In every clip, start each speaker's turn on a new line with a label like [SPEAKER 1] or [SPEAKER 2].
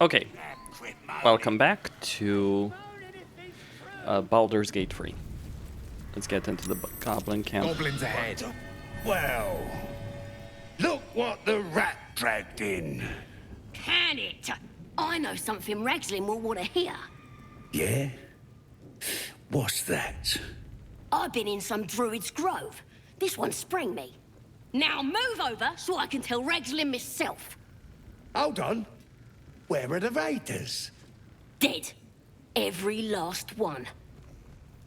[SPEAKER 1] Okay, welcome back to Baldur's Gate 3. Let's get into the goblin camp.
[SPEAKER 2] Goblins ahead.
[SPEAKER 3] Well, look what the rat dragged in.
[SPEAKER 4] Can it? I know something Ragslin will want to hear.
[SPEAKER 3] Yeah? What's that?
[SPEAKER 4] I've been in some druid's grove. This one sprang me. Now move over so I can tell Ragslin myself.
[SPEAKER 3] Hold on. Where are the raiders?
[SPEAKER 4] Dead. Every last one.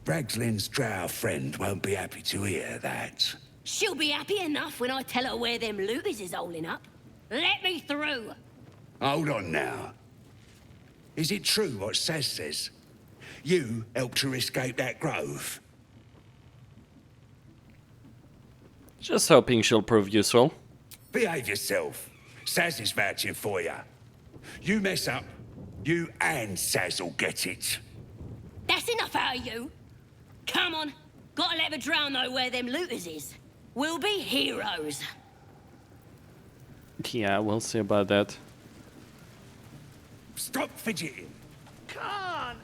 [SPEAKER 3] Ragslin's drow friend won't be happy to hear that.
[SPEAKER 4] She'll be happy enough when I tell her where them looters is holding up. Let me through.
[SPEAKER 3] Hold on now. Is it true what Saz says? You helped her escape that grove?
[SPEAKER 1] Just hoping she'll prove useful.
[SPEAKER 3] Behave yourself. Saz is vouching for you. You mess up, you and Saz will get it.
[SPEAKER 4] That's enough out of you. Come on. Gotta let the drow know where them looters is. We'll be heroes.
[SPEAKER 1] Yeah, we'll see about that.
[SPEAKER 3] Stop fidgeting.
[SPEAKER 2] Can't.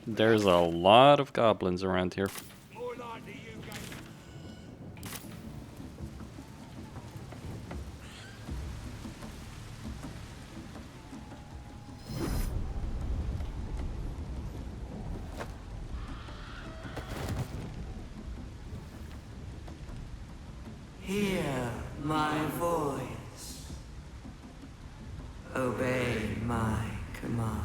[SPEAKER 1] There's a lot of goblins around here.
[SPEAKER 3] More likely you go.
[SPEAKER 5] Hear my voice. Obey my command.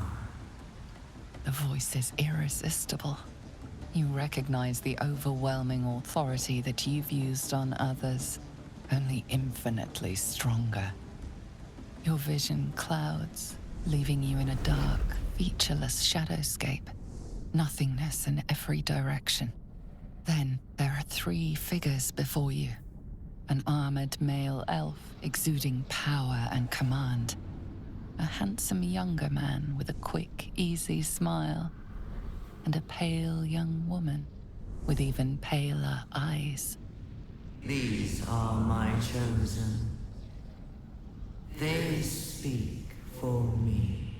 [SPEAKER 6] The voice is irresistible. You recognize the overwhelming authority that you've used on others, only infinitely stronger. Your vision clouds, leaving you in a dark, featureless shadowscape. Nothingness in every direction. Then there are three figures before you. An armored male elf exuding power and command. A handsome younger man with a quick, easy smile. And a pale young woman with even paler eyes.
[SPEAKER 5] These are my chosen. They speak for me.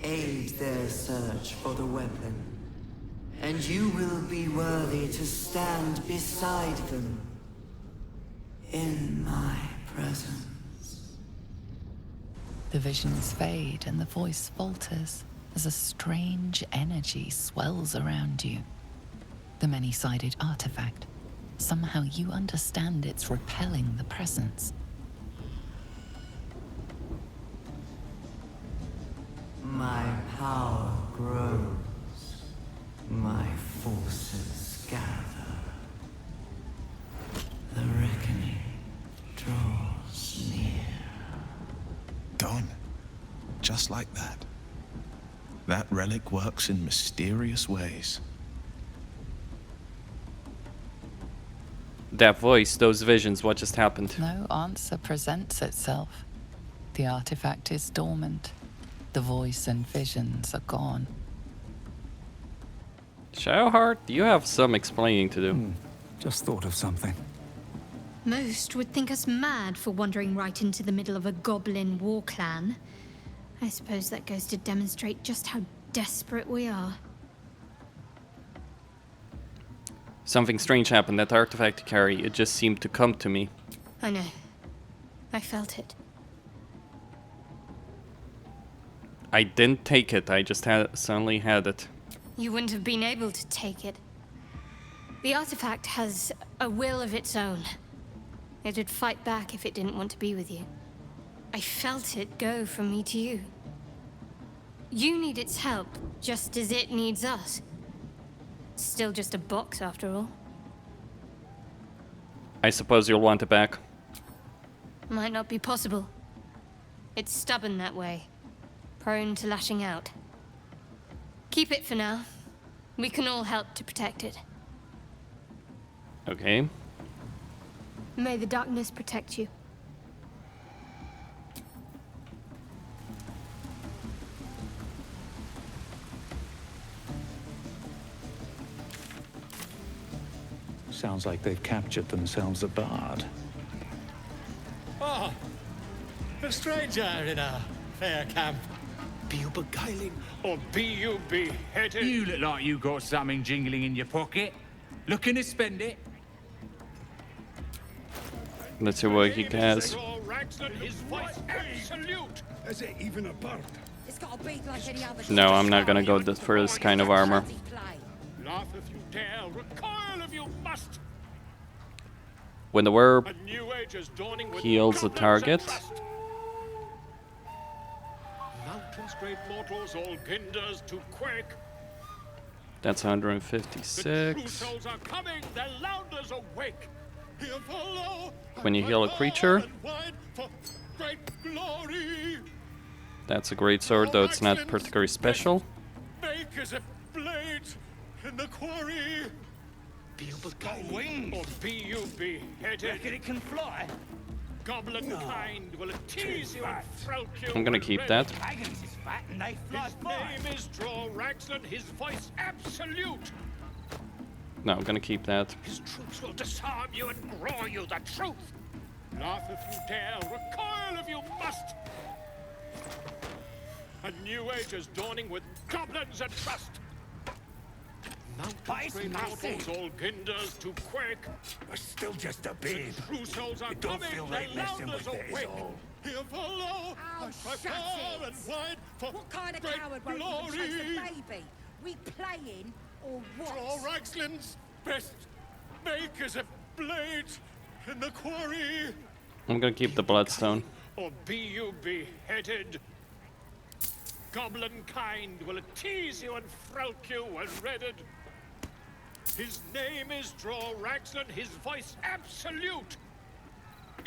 [SPEAKER 5] Aid their search for the weapon. And you will be worthy to stand beside them. In my presence.
[SPEAKER 6] The visions fade and the voice falters as a strange energy swells around you. The many-sided artifact. Somehow you understand it's repelling the presence.
[SPEAKER 5] My power grows. My forces gather. The reckoning draws near.
[SPEAKER 7] Done. Just like that. That relic works in mysterious ways.
[SPEAKER 1] That voice, those visions, what just happened?
[SPEAKER 6] No answer presents itself. The artifact is dormant. The voice and visions are gone.
[SPEAKER 1] Shadowheart, you have some explaining to do.
[SPEAKER 8] Just thought of something.
[SPEAKER 9] Most would think us mad for wandering right into the middle of a goblin war clan. I suppose that goes to demonstrate just how desperate we are.
[SPEAKER 1] Something strange happened. That artifact you carry, it just seemed to come to me.
[SPEAKER 9] I know. I felt it.
[SPEAKER 1] I didn't take it, I just suddenly had it.
[SPEAKER 9] You wouldn't have been able to take it. The artifact has a will of its own. It'd fight back if it didn't want to be with you. I felt it go from me to you. You need its help, just as it needs us. It's still just a box, after all.
[SPEAKER 1] I suppose you'll want it back.
[SPEAKER 9] Might not be possible. It's stubborn that way. Prone to lashing out. Keep it for now. We can all help to protect it.
[SPEAKER 1] Okay.
[SPEAKER 9] May the darkness protect you.
[SPEAKER 8] Sounds like they've captured themselves a bard.
[SPEAKER 2] Oh, a stranger in a fair camp. Be you beguiling or be you beheaded?
[SPEAKER 10] You look like you got something jingling in your pocket. Looking to spend it?
[SPEAKER 1] Let's see what he has.
[SPEAKER 2] Droll Ragzlin, his voice absolute.
[SPEAKER 3] Is it even a bird?
[SPEAKER 11] It's got a beak like any other.
[SPEAKER 1] No, I'm not gonna go for this kind of armor.
[SPEAKER 2] Laugh if you dare, recoil if you must.
[SPEAKER 1] When the verb
[SPEAKER 2] A new age is dawning with
[SPEAKER 1] heals the
[SPEAKER 2] goblins
[SPEAKER 1] target.
[SPEAKER 2] and trust. Mountains, great mortals, all ginders to quake.
[SPEAKER 1] That's
[SPEAKER 2] The true
[SPEAKER 1] 156.
[SPEAKER 2] souls are coming, their louders awake. Here follow,
[SPEAKER 1] When you heal a
[SPEAKER 2] far
[SPEAKER 1] creature,
[SPEAKER 2] and wide for great glory.
[SPEAKER 1] that's a great sword, though it's not particularly special.
[SPEAKER 2] Make as a blade in the quarry. Be you beguiled, or be you beheaded?
[SPEAKER 10] Reckon it can fly?
[SPEAKER 2] Goblin kind will tease you and frelk you.
[SPEAKER 1] I'm gonna
[SPEAKER 2] and
[SPEAKER 1] keep
[SPEAKER 2] rend.
[SPEAKER 1] that.
[SPEAKER 10] Dragons is fat and they fly
[SPEAKER 2] His
[SPEAKER 10] far.
[SPEAKER 2] name is Droll Ragzlin, his voice absolute.
[SPEAKER 1] No, I'm gonna keep that.
[SPEAKER 2] His troops will disarm you and grow you the truth. Laugh if you dare, recoil if you must. A new age is dawning with goblins and trust. Mountains, great mortals, all ginders to quake.
[SPEAKER 3] We're still just a babe.
[SPEAKER 2] True souls are
[SPEAKER 3] It don't
[SPEAKER 2] coming,
[SPEAKER 3] feel
[SPEAKER 2] their
[SPEAKER 3] like messing
[SPEAKER 2] louders
[SPEAKER 3] with it is
[SPEAKER 2] awake.
[SPEAKER 3] all.
[SPEAKER 2] Here follow,
[SPEAKER 11] Oh,
[SPEAKER 2] and cry
[SPEAKER 11] shut
[SPEAKER 2] far
[SPEAKER 11] it.
[SPEAKER 2] and wide for
[SPEAKER 11] What kind of
[SPEAKER 2] great
[SPEAKER 11] coward won't even chase a baby? We playing or
[SPEAKER 2] Droll
[SPEAKER 11] what?
[SPEAKER 2] Ragzlin's best make as a blade in the quarry.
[SPEAKER 1] I'm gonna keep the bloodstone.
[SPEAKER 2] Or be you beheaded. Goblin kind will tease you and frelk you and redded. His name is Droll Ragzlin, his voice absolute.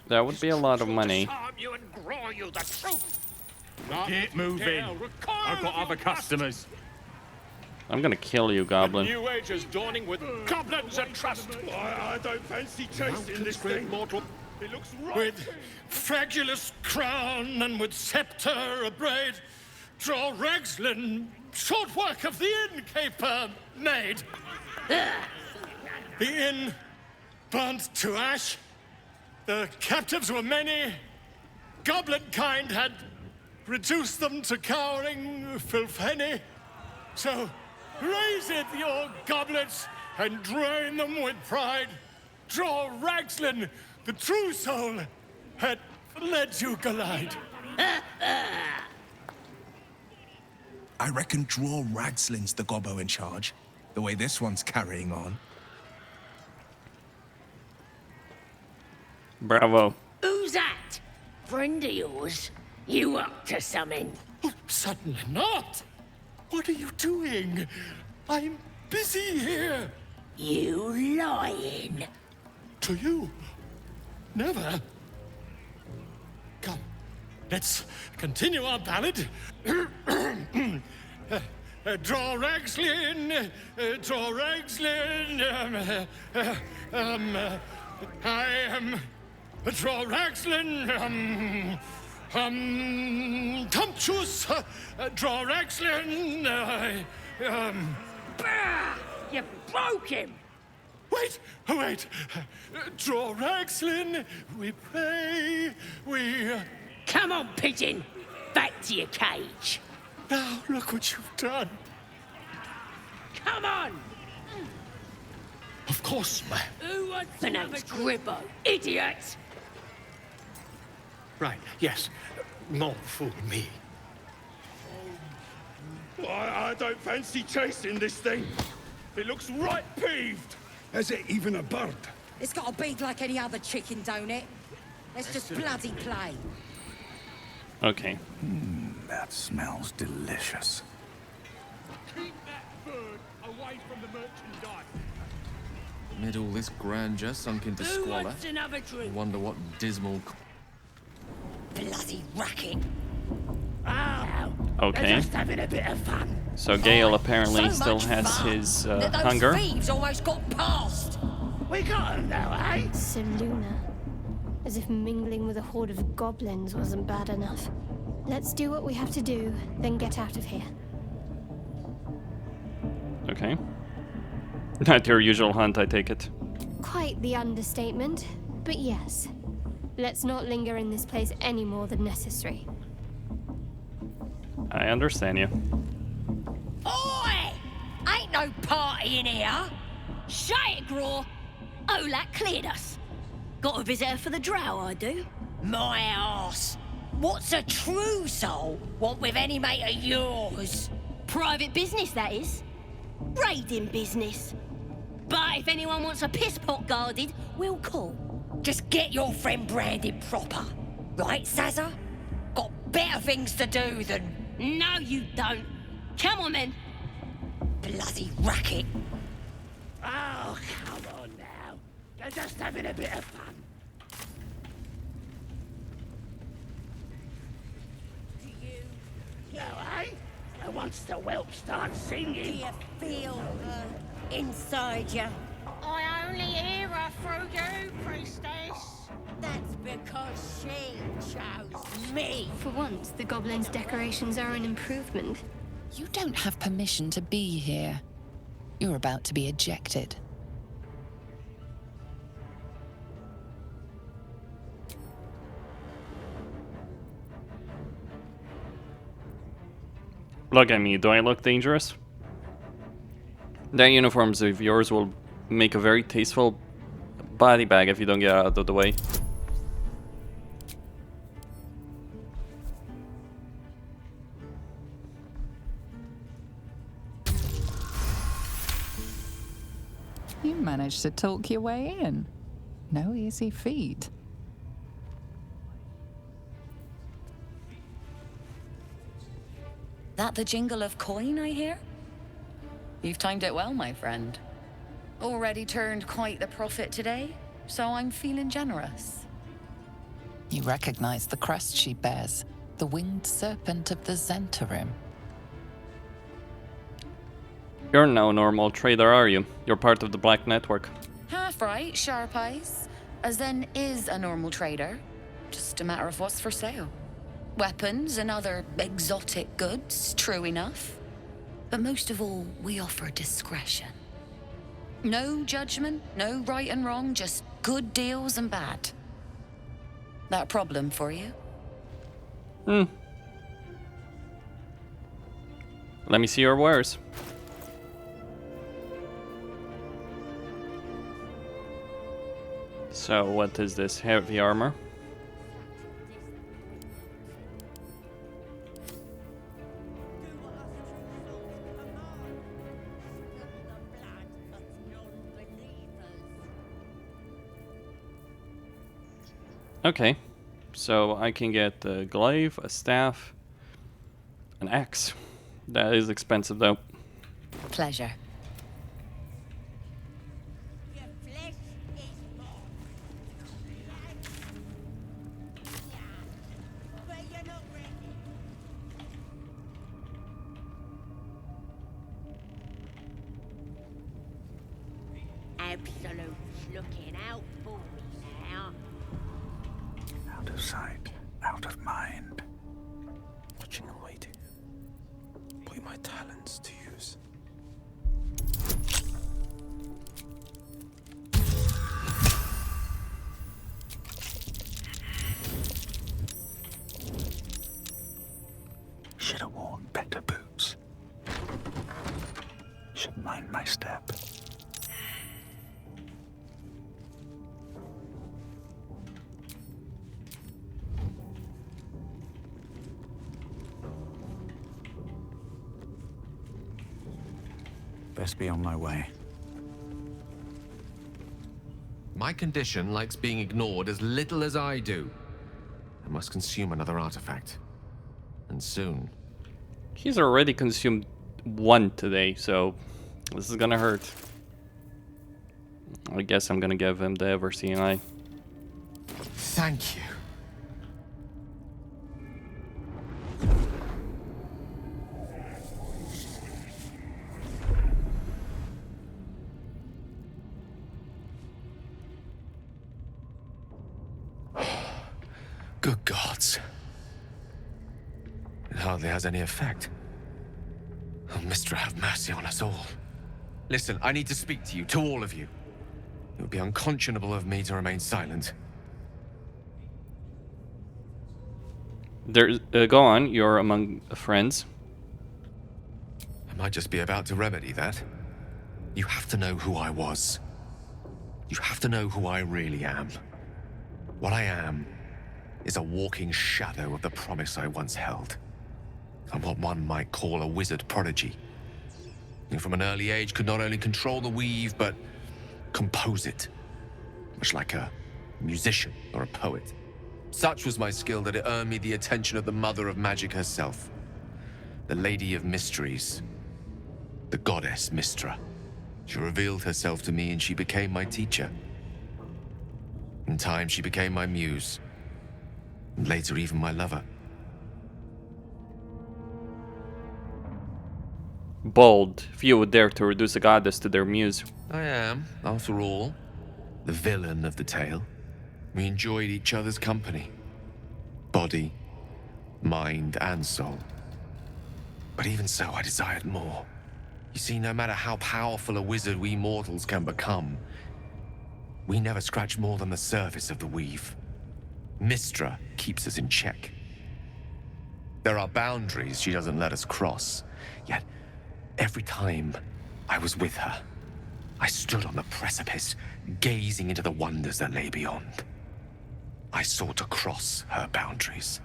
[SPEAKER 1] That would be a lot of money.
[SPEAKER 2] Disarm you and grow you the truth. Laugh
[SPEAKER 10] Get
[SPEAKER 2] if you
[SPEAKER 10] moving.
[SPEAKER 2] dare, recoil
[SPEAKER 10] I've got
[SPEAKER 2] if you
[SPEAKER 10] other
[SPEAKER 2] must.
[SPEAKER 10] customers.
[SPEAKER 1] I'm gonna kill you, Goblin.
[SPEAKER 2] New age is dawning with goblins and trust.
[SPEAKER 3] I don't fancy chasing this
[SPEAKER 2] great
[SPEAKER 3] thing.
[SPEAKER 2] mortal.
[SPEAKER 3] It looks right.
[SPEAKER 2] With fragulous crown and with scepter abraid, Droll Ragzlin, short work of the innkeeper made. The inn burnt to ash. The captives were many. Goblin kind had reduced them to cowering filthenny. So raise it, your goblets, and drain them with pride. Droll Ragzlin, the true soul, had led you glide.
[SPEAKER 7] I reckon Droll Ragzlin's the gobbo in charge, the way this one's carrying on.
[SPEAKER 1] Bravo.
[SPEAKER 4] Who's that? Friend of yours? You up to something?
[SPEAKER 2] Oh, certainly not. What are you doing? I'm busy here.
[SPEAKER 4] You lying.
[SPEAKER 2] To you? Never. Come, let's continue our ballad. Droll Ragzlin, Droll Ragzlin, I am Droll Ragzlin, Tumptuous, Droll Ragzlin,
[SPEAKER 4] Bah! You broke him!
[SPEAKER 2] Wait, wait. Droll Ragzlin, we pray, we...
[SPEAKER 4] Come on, pigeon! Back to your cage!
[SPEAKER 2] Now, look what you've done.
[SPEAKER 4] Come on!
[SPEAKER 2] Of course, ma'am.
[SPEAKER 4] Who wants the name's Gribbo? Idiot!
[SPEAKER 2] Right, yes. Not fool me.
[SPEAKER 3] I don't fancy chasing this thing. It looks right peeved. Is it even a bird?
[SPEAKER 11] It's got a beak like any other chicken, don't it? Let's just bloody play.
[SPEAKER 1] Okay.
[SPEAKER 7] That smells delicious.
[SPEAKER 2] Keep that bird away from the merchandise.
[SPEAKER 12] Amid all this grandeur sunk into
[SPEAKER 4] Who
[SPEAKER 12] squalor,
[SPEAKER 4] wants another
[SPEAKER 12] I
[SPEAKER 4] drink?
[SPEAKER 12] wonder what dismal...
[SPEAKER 11] Bloody racket.
[SPEAKER 4] Oh,
[SPEAKER 1] Okay.
[SPEAKER 4] just having a bit of fun.
[SPEAKER 1] So Gale apparently
[SPEAKER 11] So
[SPEAKER 1] still
[SPEAKER 11] much
[SPEAKER 1] has
[SPEAKER 11] fun
[SPEAKER 1] his
[SPEAKER 11] that those
[SPEAKER 1] hunger.
[SPEAKER 11] thieves almost got past.
[SPEAKER 4] We got him now, eh?
[SPEAKER 9] Seluna. As if mingling with a horde of goblins wasn't bad enough. Let's do what we have to do, then get out of here.
[SPEAKER 1] Okay. Not your usual hunt, I take it.
[SPEAKER 9] Quite the understatement, but yes. Let's not linger in this place any more than necessary.
[SPEAKER 1] I understand you.
[SPEAKER 4] Oi! Ain't no party in here. Shut it, Graw. Olak cleared us. Got a visitor for the drow, I do.
[SPEAKER 11] My arse. What's a true soul want with any mate of yours?
[SPEAKER 4] Private business, that is. Raiding business. But if anyone wants a piss pot guarded, we'll call.
[SPEAKER 11] Just get your friend branded proper. Right, Sazza? Got better things to do than...
[SPEAKER 4] No, you don't. Come on, then.
[SPEAKER 11] Bloody racket.
[SPEAKER 2] Oh, come on now. You're just having a bit of fun. No, eh? And once the whelp starts singing...
[SPEAKER 11] Do you feel her inside you?
[SPEAKER 13] I only hear her through you, priestess.
[SPEAKER 11] That's because she chose me.
[SPEAKER 9] For once, the goblin's decorations are an improvement.
[SPEAKER 6] You don't have permission to be here. You're about to be ejected.
[SPEAKER 1] Look at me, do I look dangerous? That uniforms of yours will make a very tasteful body bag if you don't get out of the way.
[SPEAKER 6] You managed to talk your way in. No easy feat.
[SPEAKER 14] That the jingle of coin I hear? You've timed it well, my friend. Already turned quite the profit today, so I'm feeling generous.
[SPEAKER 6] You recognize the crest she bears, the winged serpent of the Zentarim.
[SPEAKER 1] You're no normal trader, are you? You're part of the Black Network.
[SPEAKER 14] Half right, sharp eyes. As then is a normal trader. Just a matter of what's for sale. Weapons and other exotic goods, true enough. But most of all, we offer discretion. No judgment, no right and wrong, just good deals and bad. That a problem for you?
[SPEAKER 1] Let me see your wares. So, what is this? Heavy armor? Okay, so I can get a glaive, a staff, an axe. That is expensive though.
[SPEAKER 14] Pleasure.
[SPEAKER 11] Absolute looking out for me now.
[SPEAKER 8] Out of sight, out of mind. Watching and waiting. Putting my talents to use. Should have worn better boots. Should mind my step. Best be on my way.
[SPEAKER 12] My condition likes being ignored as little as I do. I must consume another artifact. And soon.
[SPEAKER 1] He's already consumed one today, so this is gonna hurt. I guess I'm gonna give him the Everseeing Eye.
[SPEAKER 12] Thank you. Good gods. It hardly has any effect. Oh, Mystra, have mercy on us all. Listen, I need to speak to you, to all of you. It would be unconscionable of me to remain silent.
[SPEAKER 1] Go on, you're among friends.
[SPEAKER 12] I might just be about to remedy that. You have to know who I was. You have to know who I really am. What I am is a walking shadow of the promise I once held. I'm what one might call a wizard prodigy. And from an early age could not only control the weave, but compose it. Much like a musician or a poet. Such was my skill that it earned me the attention of the mother of magic herself. The Lady of Mysteries. The goddess Mystra. She revealed herself to me and she became my teacher. In time, she became my muse. And later, even my lover.
[SPEAKER 1] Bold. Few would dare to reduce a goddess to their muse.
[SPEAKER 12] I am, after all, the villain of the tale. We enjoyed each other's company. Body, mind, and soul. But even so, I desired more. You see, no matter how powerful a wizard we mortals can become, we never scratch more than the surface of the weave. Mystra keeps us in check. There are boundaries she doesn't let us cross, yet every time I was with her, I stood on the precipice, gazing into the wonders that lay beyond. I sought to cross her boundaries.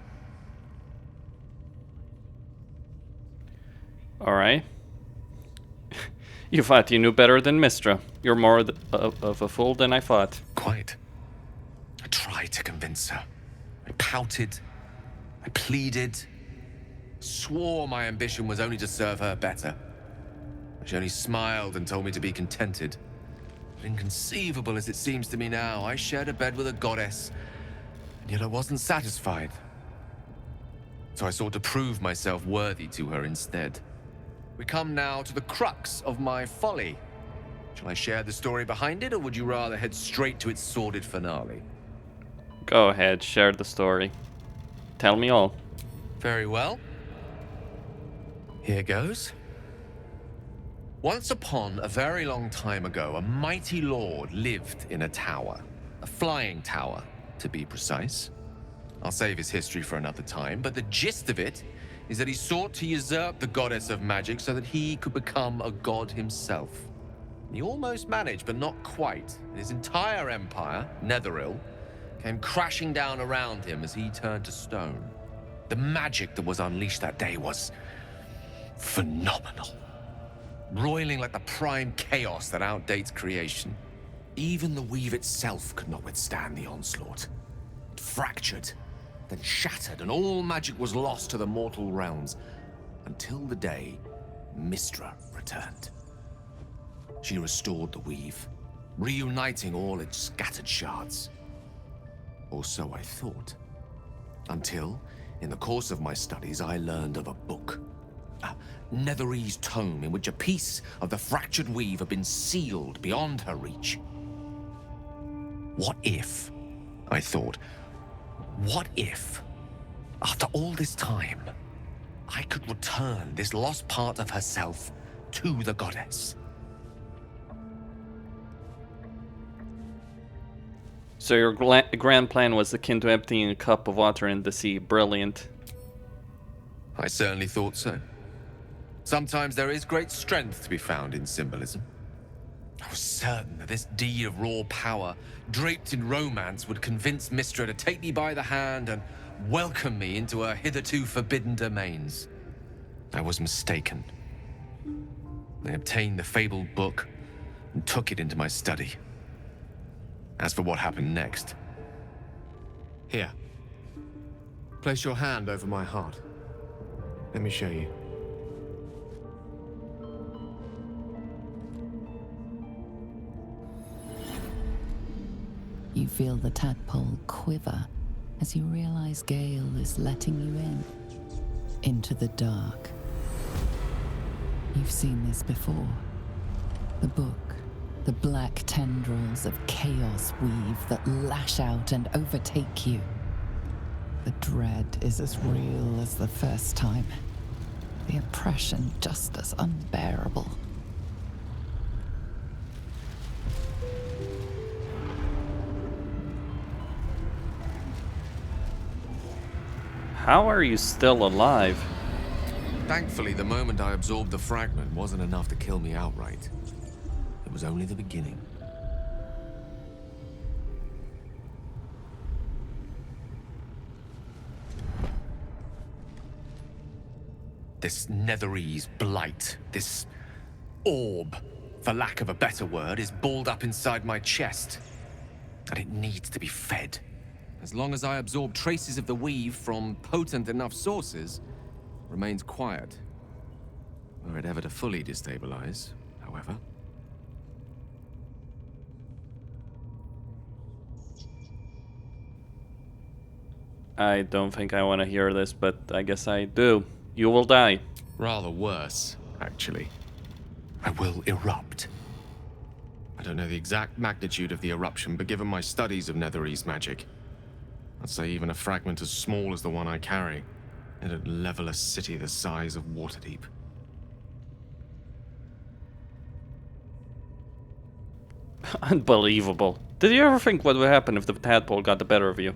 [SPEAKER 1] Alright. You thought you knew better than Mystra. You're more of a fool than I thought.
[SPEAKER 12] Quite. I tried to convince her. I pouted. I pleaded. Swore my ambition was only to serve her better. She only smiled and told me to be contented. But inconceivable as it seems to me now, I shared a bed with a goddess, and yet I wasn't satisfied. So I sought to prove myself worthy to her instead. We come now to the crux of my folly. Shall I share the story behind it, or would you rather head straight to its sordid finale?
[SPEAKER 1] Go ahead, share the story. Tell me all.
[SPEAKER 12] Very well. Here goes. Once upon a very long time ago, a mighty lord lived in a tower. A flying tower, to be precise. I'll save his history for another time, but the gist of it is that he sought to usurp the goddess of magic so that he could become a god himself. He almost managed, but not quite. His entire empire, Netheril, came crashing down around him as he turned to stone. The magic that was unleashed that day was phenomenal. Roiling like the prime chaos that outdates creation. Even the weave itself could not withstand the onslaught. It fractured, then shattered, and all magic was lost to the mortal realms, until the day Mystra returned. She restored the weave, reuniting all its scattered shards. Or so I thought. Until, in the course of my studies, I learned of a book. A Netherese tome in which a piece of the fractured weave had been sealed beyond her reach. What if, I thought, what if, after all this time, I could return this lost part of herself to the goddess?
[SPEAKER 1] So your grand plan was akin to emptying a cup of water in the sea. Brilliant.
[SPEAKER 12] I certainly thought so. Sometimes there is great strength to be found in symbolism. I was certain that this deed of raw power, draped in romance, would convince Mystra to take me by the hand and welcome me into her hitherto forbidden domains. I was mistaken. I obtained the fabled book and took it into my study. As for what happened next... Here. Place your hand over my heart. Let me show you.
[SPEAKER 6] You feel the tadpole quiver as you realize Gale is letting you in, into the dark. You've seen this before. The book, the black tendrils of chaos weave that lash out and overtake you. The dread is as real as the first time. The oppression just as unbearable.
[SPEAKER 1] How are you still alive?
[SPEAKER 12] Thankfully, the moment I absorbed the fragment wasn't enough to kill me outright. It was only the beginning. This Netherese blight, this orb, for lack of a better word, is balled up inside my chest. And it needs to be fed. As long as I absorb traces of the weave from potent enough sources, remains quiet. Were it ever to fully destabilize, however.
[SPEAKER 1] I don't think I want to hear this, but I guess I do. You will die.
[SPEAKER 12] Rather worse, actually. I will erupt. I don't know the exact magnitude of the eruption, but given my studies of Netherese magic, I'd say even a fragment as small as the one I carry, it'd level a city the size of Waterdeep.
[SPEAKER 1] Unbelievable. Did you ever think what would happen if the tadpole got the better of you?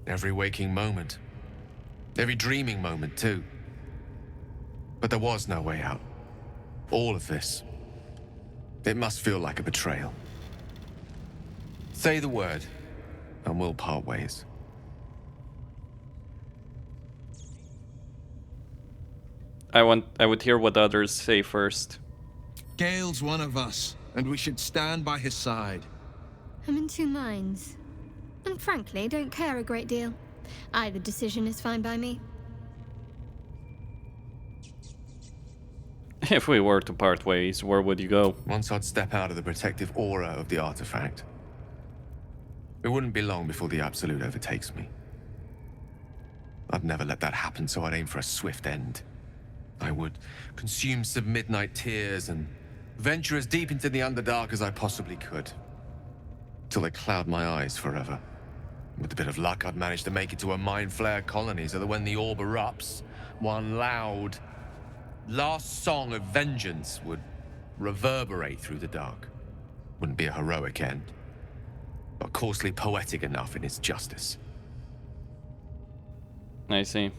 [SPEAKER 12] Every waking moment. Every dreaming moment, too. But there was no way out. All of this. It must feel like a betrayal. Say the word, and we'll part ways.
[SPEAKER 1] I would hear what others say first.
[SPEAKER 7] Gale's one of us, and we should stand by his side.
[SPEAKER 9] I'm in two minds. And frankly, don't care a great deal. Either decision is fine by me.
[SPEAKER 1] If we were to part ways, where would you go?
[SPEAKER 12] Once I'd step out of the protective aura of the artifact, it wouldn't be long before the Absolute overtakes me. I'd never let that happen, so I'd aim for a swift end. I would consume some midnight tears and venture as deep into the Underdark as I possibly could, till they cloud my eyes forever. With a bit of luck, I'd manage to make it to a Mind Flayer colony, so that when the orb erupts, one loud, last song of vengeance would reverberate through the dark. Wouldn't be a heroic end, but coarsely poetic enough in its justice.
[SPEAKER 1] I see.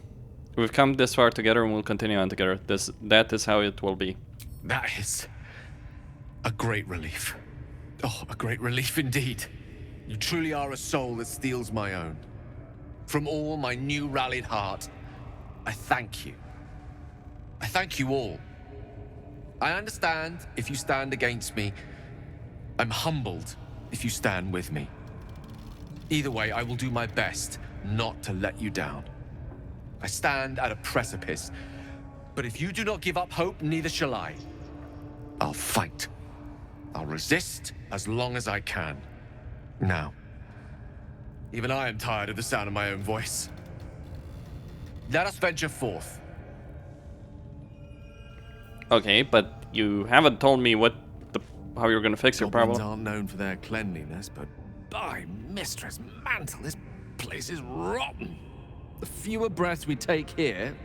[SPEAKER 1] We've come this far together and we'll continue on together. That is how it will be.
[SPEAKER 12] That is a great relief. Oh, a great relief indeed. You truly are a soul that steals my own. From all my new rallied heart, I thank you. I thank you all. I understand if you stand against me. I'm humbled if you stand with me. Either way, I will do my best not to let you down. I stand at a precipice, but if you do not give up hope, neither shall I. I'll fight. I'll resist as long as I can. Now, even I am tired of the sound of my own voice. Let us venture forth.
[SPEAKER 1] Okay, but you haven't told me how you're gonna fix your
[SPEAKER 12] Goblins
[SPEAKER 1] problem.
[SPEAKER 12] aren't known for their cleanliness, but by Mistress Mantle, this place is rotten. The fewer breaths we take here,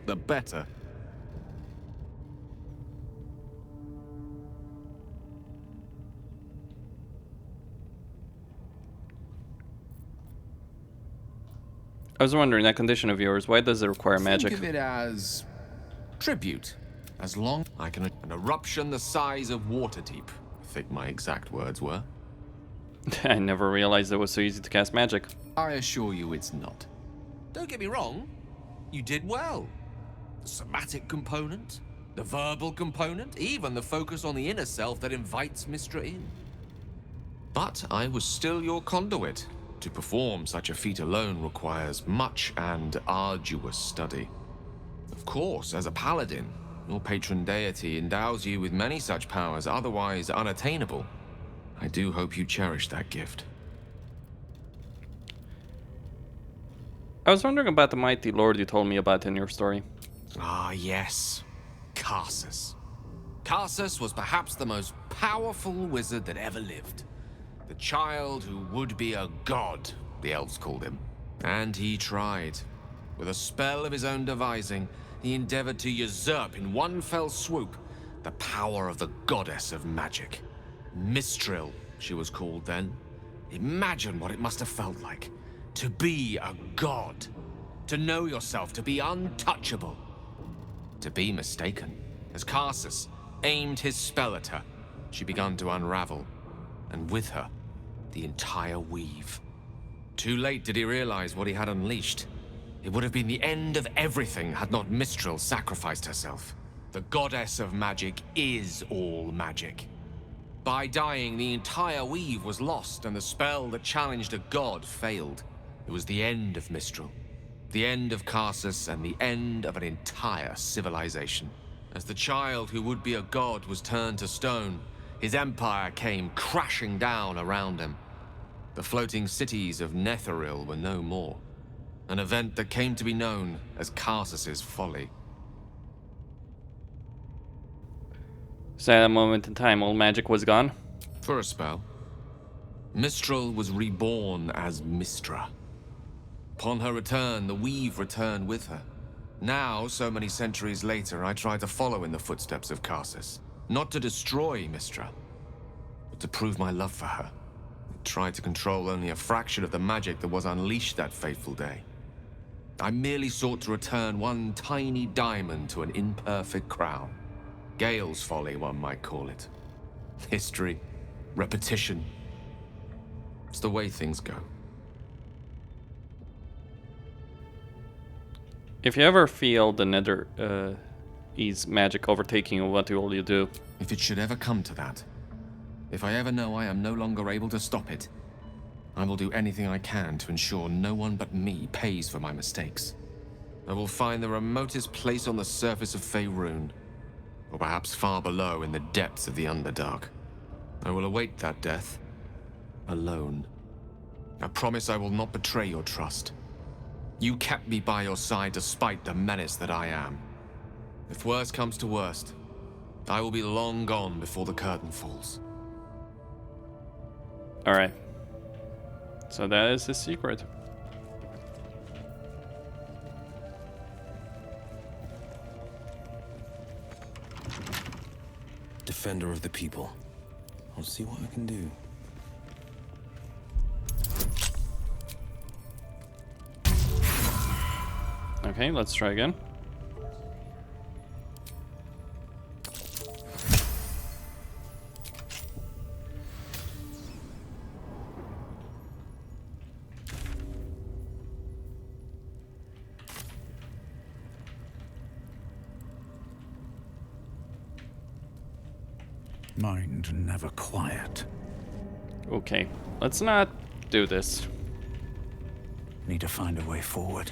[SPEAKER 12] the better.
[SPEAKER 1] I was wondering, that condition of yours, why does it require magic?
[SPEAKER 12] Think of it as tribute. As long I can an eruption the size of Waterdeep, I think my exact words were.
[SPEAKER 1] I never realized it was so easy to cast magic.
[SPEAKER 12] I assure you it's not. Don't get me wrong, you did well. The somatic component, the verbal component, even the focus on the inner self that invites Mystra in. But I was still your conduit. To perform such a feat alone requires much and arduous study. Of course, as a paladin, your patron deity endows you with many such powers otherwise unattainable. I do hope you cherish that gift.
[SPEAKER 1] I was wondering about the mighty lord you told me about in your story.
[SPEAKER 12] Ah, yes. Karsus. Karsus was perhaps the most powerful wizard that ever lived. The child who would be a god, the elves called him. And he tried. With a spell of his own devising, he endeavored to usurp in one fell swoop the power of the goddess of magic. Mistral, she was called then. Imagine what it must have felt like To be a god. To know yourself to be untouchable. To be mistaken. As Karsus aimed his spell at her, she began to unravel. And with her, the entire weave. Too late did he realize what he had unleashed. It would have been the end of everything had not Mistral sacrificed herself. The goddess of magic is all magic. By dying, the entire weave was lost, and the spell that challenged a god failed. It was the end of Mistral, the end of Karsus, and the end of an entire civilization. As the child who would be a god was turned to stone, his empire came crashing down around him. The floating cities of Netheril were no more. An event that came to be known as Karsus's folly.
[SPEAKER 1] So at that moment in time, all magic was gone?
[SPEAKER 12] For a spell. Mistral was reborn as Mystra. Upon her return, the weave returned with her. Now, so many centuries later, I try to follow in the footsteps of Karsus. Not to destroy Mystra, but to prove my love for her. Try to control only a fraction of the magic that was unleashed that fateful day. I merely sought to return one tiny diamond to an imperfect crown. Gale's folly, one might call it. History, repetition. It's the way things go.
[SPEAKER 1] If you ever feel the Nether Ease magic overtaking you, what will you do?
[SPEAKER 12] If it should ever come to that, if I ever know I am no longer able to stop it, I will do anything I can to ensure no one but me pays for my mistakes. I will find the remotest place on the surface of Faerun, or perhaps far below in the depths of the Underdark. I will await that death, alone. I promise I will not betray your trust. You kept me by your side despite the menace that I am. If worst comes to worst, I will be long gone before the curtain falls.
[SPEAKER 1] Alright. So that is the secret.
[SPEAKER 8] Defender of the people. I'll see what I can do.
[SPEAKER 1] Okay, let's try again.
[SPEAKER 15] Mind never quiet.
[SPEAKER 1] Okay, let's not do this.
[SPEAKER 15] Need to find a way forward.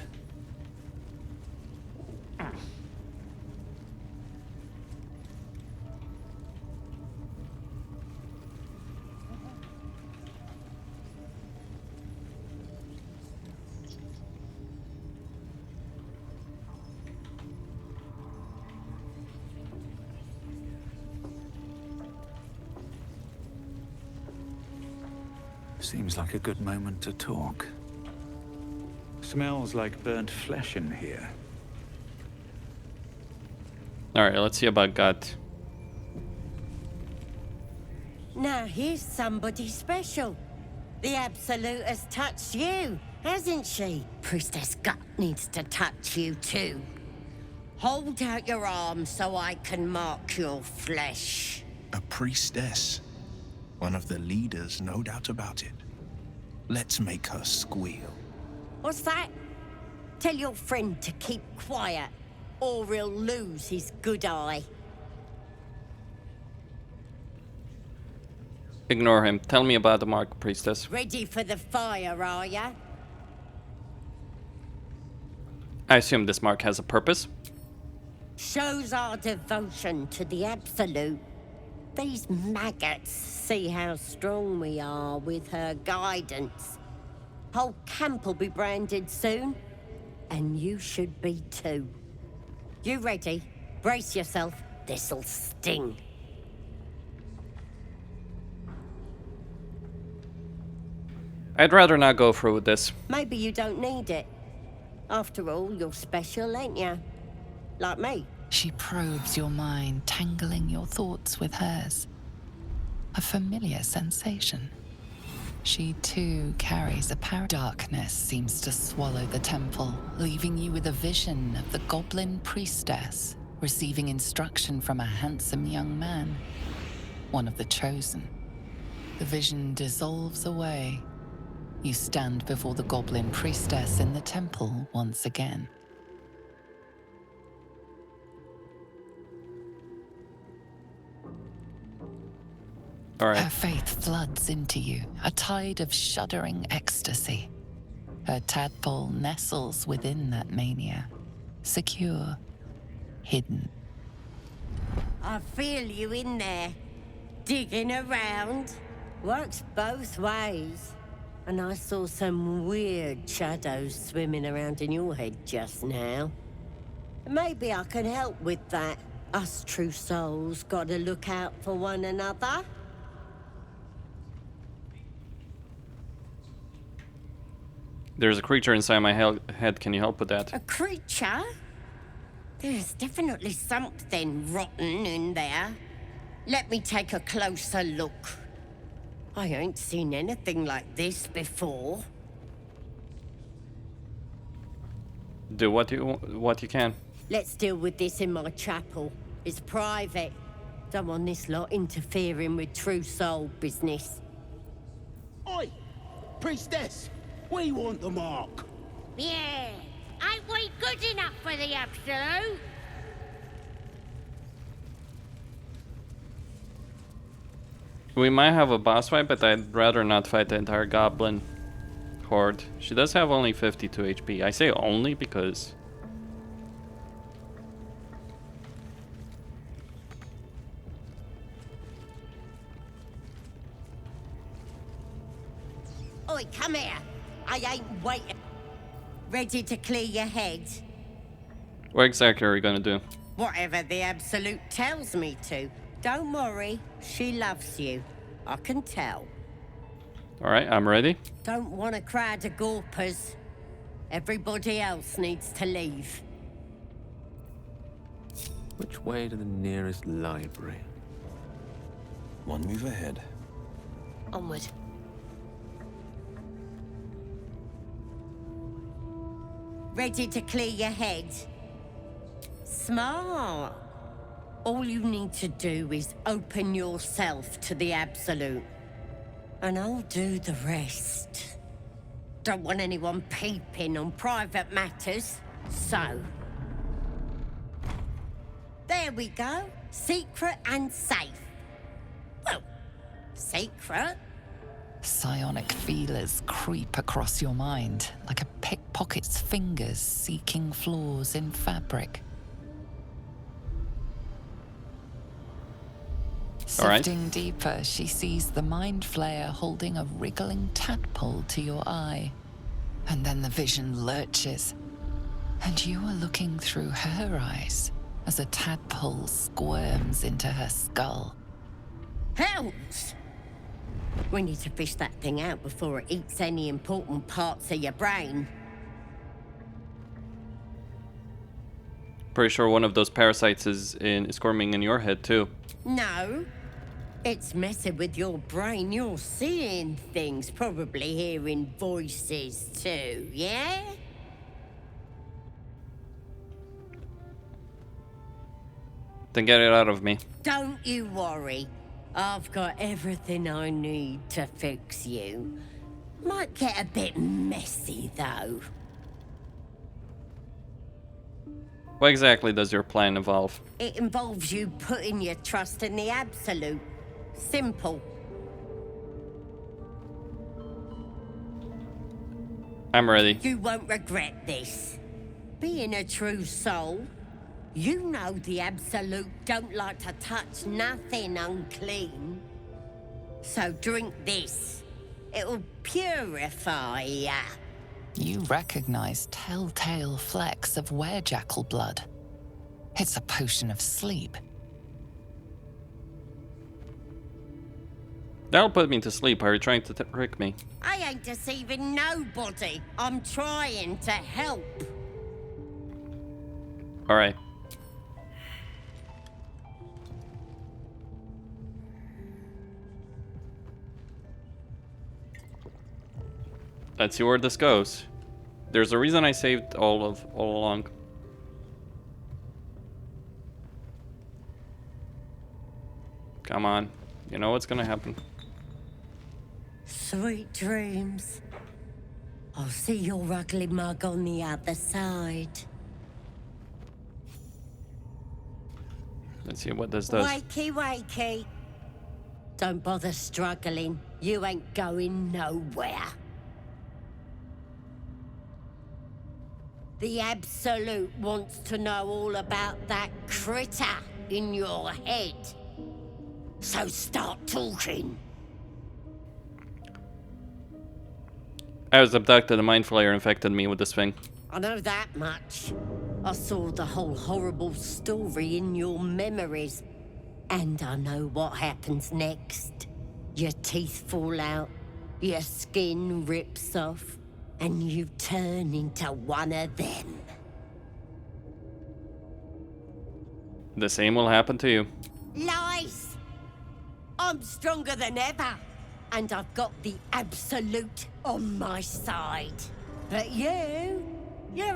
[SPEAKER 15] Seems like a good moment to talk. Smells like burnt flesh in here.
[SPEAKER 1] Alright, let's see about gut.
[SPEAKER 11] Now here's somebody special. The Absolute has touched you, hasn't she? Priestess Gut needs to touch you too. Hold out your arms so I can mark your flesh.
[SPEAKER 7] A priestess. One of the leaders, no doubt about it. Let's make her squeal.
[SPEAKER 11] What's that? Tell your friend to keep quiet, or he'll lose his good eye.
[SPEAKER 1] Ignore him. Tell me about the Mark Priestess.
[SPEAKER 11] Ready for the fire, are ya?
[SPEAKER 1] I assume this mark has a purpose.
[SPEAKER 11] Shows our devotion to the Absolute. These maggots see how strong we are with her guidance. Whole camp will be branded soon, and you should be too. You ready? Brace yourself. This'll sting.
[SPEAKER 1] I'd rather not go through with this.
[SPEAKER 11] Maybe you don't need it. After all, you're special, ain't ya? Like me.
[SPEAKER 6] She probes your mind, tangling your thoughts with hers. A familiar sensation. She too carries a darkness seems to swallow the temple, leaving you with a vision of the goblin priestess receiving instruction from a handsome young man, one of the chosen. The vision dissolves away. You stand before the goblin priestess in the temple once again.
[SPEAKER 1] All right.
[SPEAKER 6] Her faith floods into you, a tide of shuddering ecstasy. Her tadpole nestles within that mania, secure, hidden.
[SPEAKER 11] I feel you in there, digging around. Works both ways. And I saw some weird shadows swimming around in your head just now. Maybe I can help with that. Us true souls gotta look out for one another.
[SPEAKER 1] There's a creature inside my head. Can you help with that?
[SPEAKER 11] A creature? There's definitely something rotten in there. Let me take a closer look. I ain't seen anything like this before.
[SPEAKER 1] Do what you can.
[SPEAKER 11] Let's deal with this in my chapel. It's private. Don't want this lot interfering with true soul business.
[SPEAKER 16] Oi! Priestess! We want the mark!
[SPEAKER 13] Yeah, ain't we good enough for the Absolute?
[SPEAKER 1] We might have a boss fight, but I'd rather not fight the entire goblin horde. She does have only 52 HP. I say only because...
[SPEAKER 11] Oi, come here! I ain't waiting. Ready to clear your head?
[SPEAKER 1] What exactly are you gonna do?
[SPEAKER 11] Whatever the Absolute tells me to. Don't worry, she loves you. I can tell.
[SPEAKER 1] Alright, I'm ready.
[SPEAKER 11] Don't want a crowd of gawpers. Everybody else needs to leave.
[SPEAKER 8] Which way to the nearest library?
[SPEAKER 17] One move ahead.
[SPEAKER 11] Onward. Ready to clear your head? Smart. All you need to do is open yourself to the Absolute. And I'll do the rest. Don't want anyone peeping on private matters, so... There we go. Secret and safe. Well, secret.
[SPEAKER 6] Psionic feelers creep across your mind, like a pickpocket's fingers seeking flaws in fabric. Sifting deeper, she sees the Mind Flayer holding a wriggling tadpole to your eye. And then the vision lurches, and you are looking through her eyes as a tadpole squirms into her skull.
[SPEAKER 11] Hells! We need to fish that thing out before it eats any important parts of your brain.
[SPEAKER 1] Pretty sure one of those parasites is squirming in your head too.
[SPEAKER 11] No. It's messing with your brain. You're seeing things, probably hearing voices too, yeah?
[SPEAKER 1] Then get it out of me.
[SPEAKER 11] Don't you worry. I've got everything I need to fix you. Might get a bit messy, though.
[SPEAKER 1] What exactly does your plan involve?
[SPEAKER 11] It involves you putting your trust in the Absolute. Simple.
[SPEAKER 1] I'm ready.
[SPEAKER 11] You won't regret this. Being a true soul, you know the Absolute don't like to touch nothing unclean. So drink this. It'll purify ya.
[SPEAKER 6] You recognize telltale flecks of werejackal blood. It's a potion of sleep.
[SPEAKER 1] That'll put me to sleep. Are you trying to trick me?
[SPEAKER 11] I ain't deceiving nobody. I'm trying to help.
[SPEAKER 1] Alright. Let's see where this goes. There's a reason I saved all along. Come on. You know what's gonna happen.
[SPEAKER 11] Sweet dreams. I'll see your ugly mug on the other side.
[SPEAKER 1] Let's see what this does.
[SPEAKER 11] Wakey, wakey. Don't bother struggling. You ain't going nowhere. The Absolute wants to know all about that critter in your head. So start talking.
[SPEAKER 1] I was abducted, a mind flayer infected me with this thing.
[SPEAKER 11] I know that much. I saw the whole horrible story in your memories. And I know what happens next. Your teeth fall out, your skin rips off, and you turn into one of them.
[SPEAKER 1] The same will happen to you.
[SPEAKER 11] Lies! I'm stronger than ever, and I've got the Absolute on my side. But you're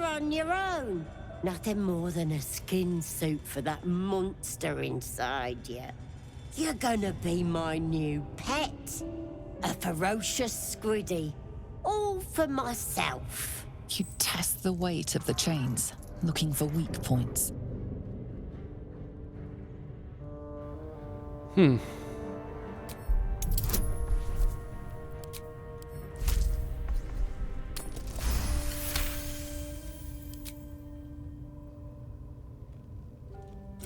[SPEAKER 11] on your own. Nothing more than a skin suit for that monster inside you. You're gonna be my new pet. A ferocious squiddy. All for myself.
[SPEAKER 6] You test the weight of the chains, looking for weak points.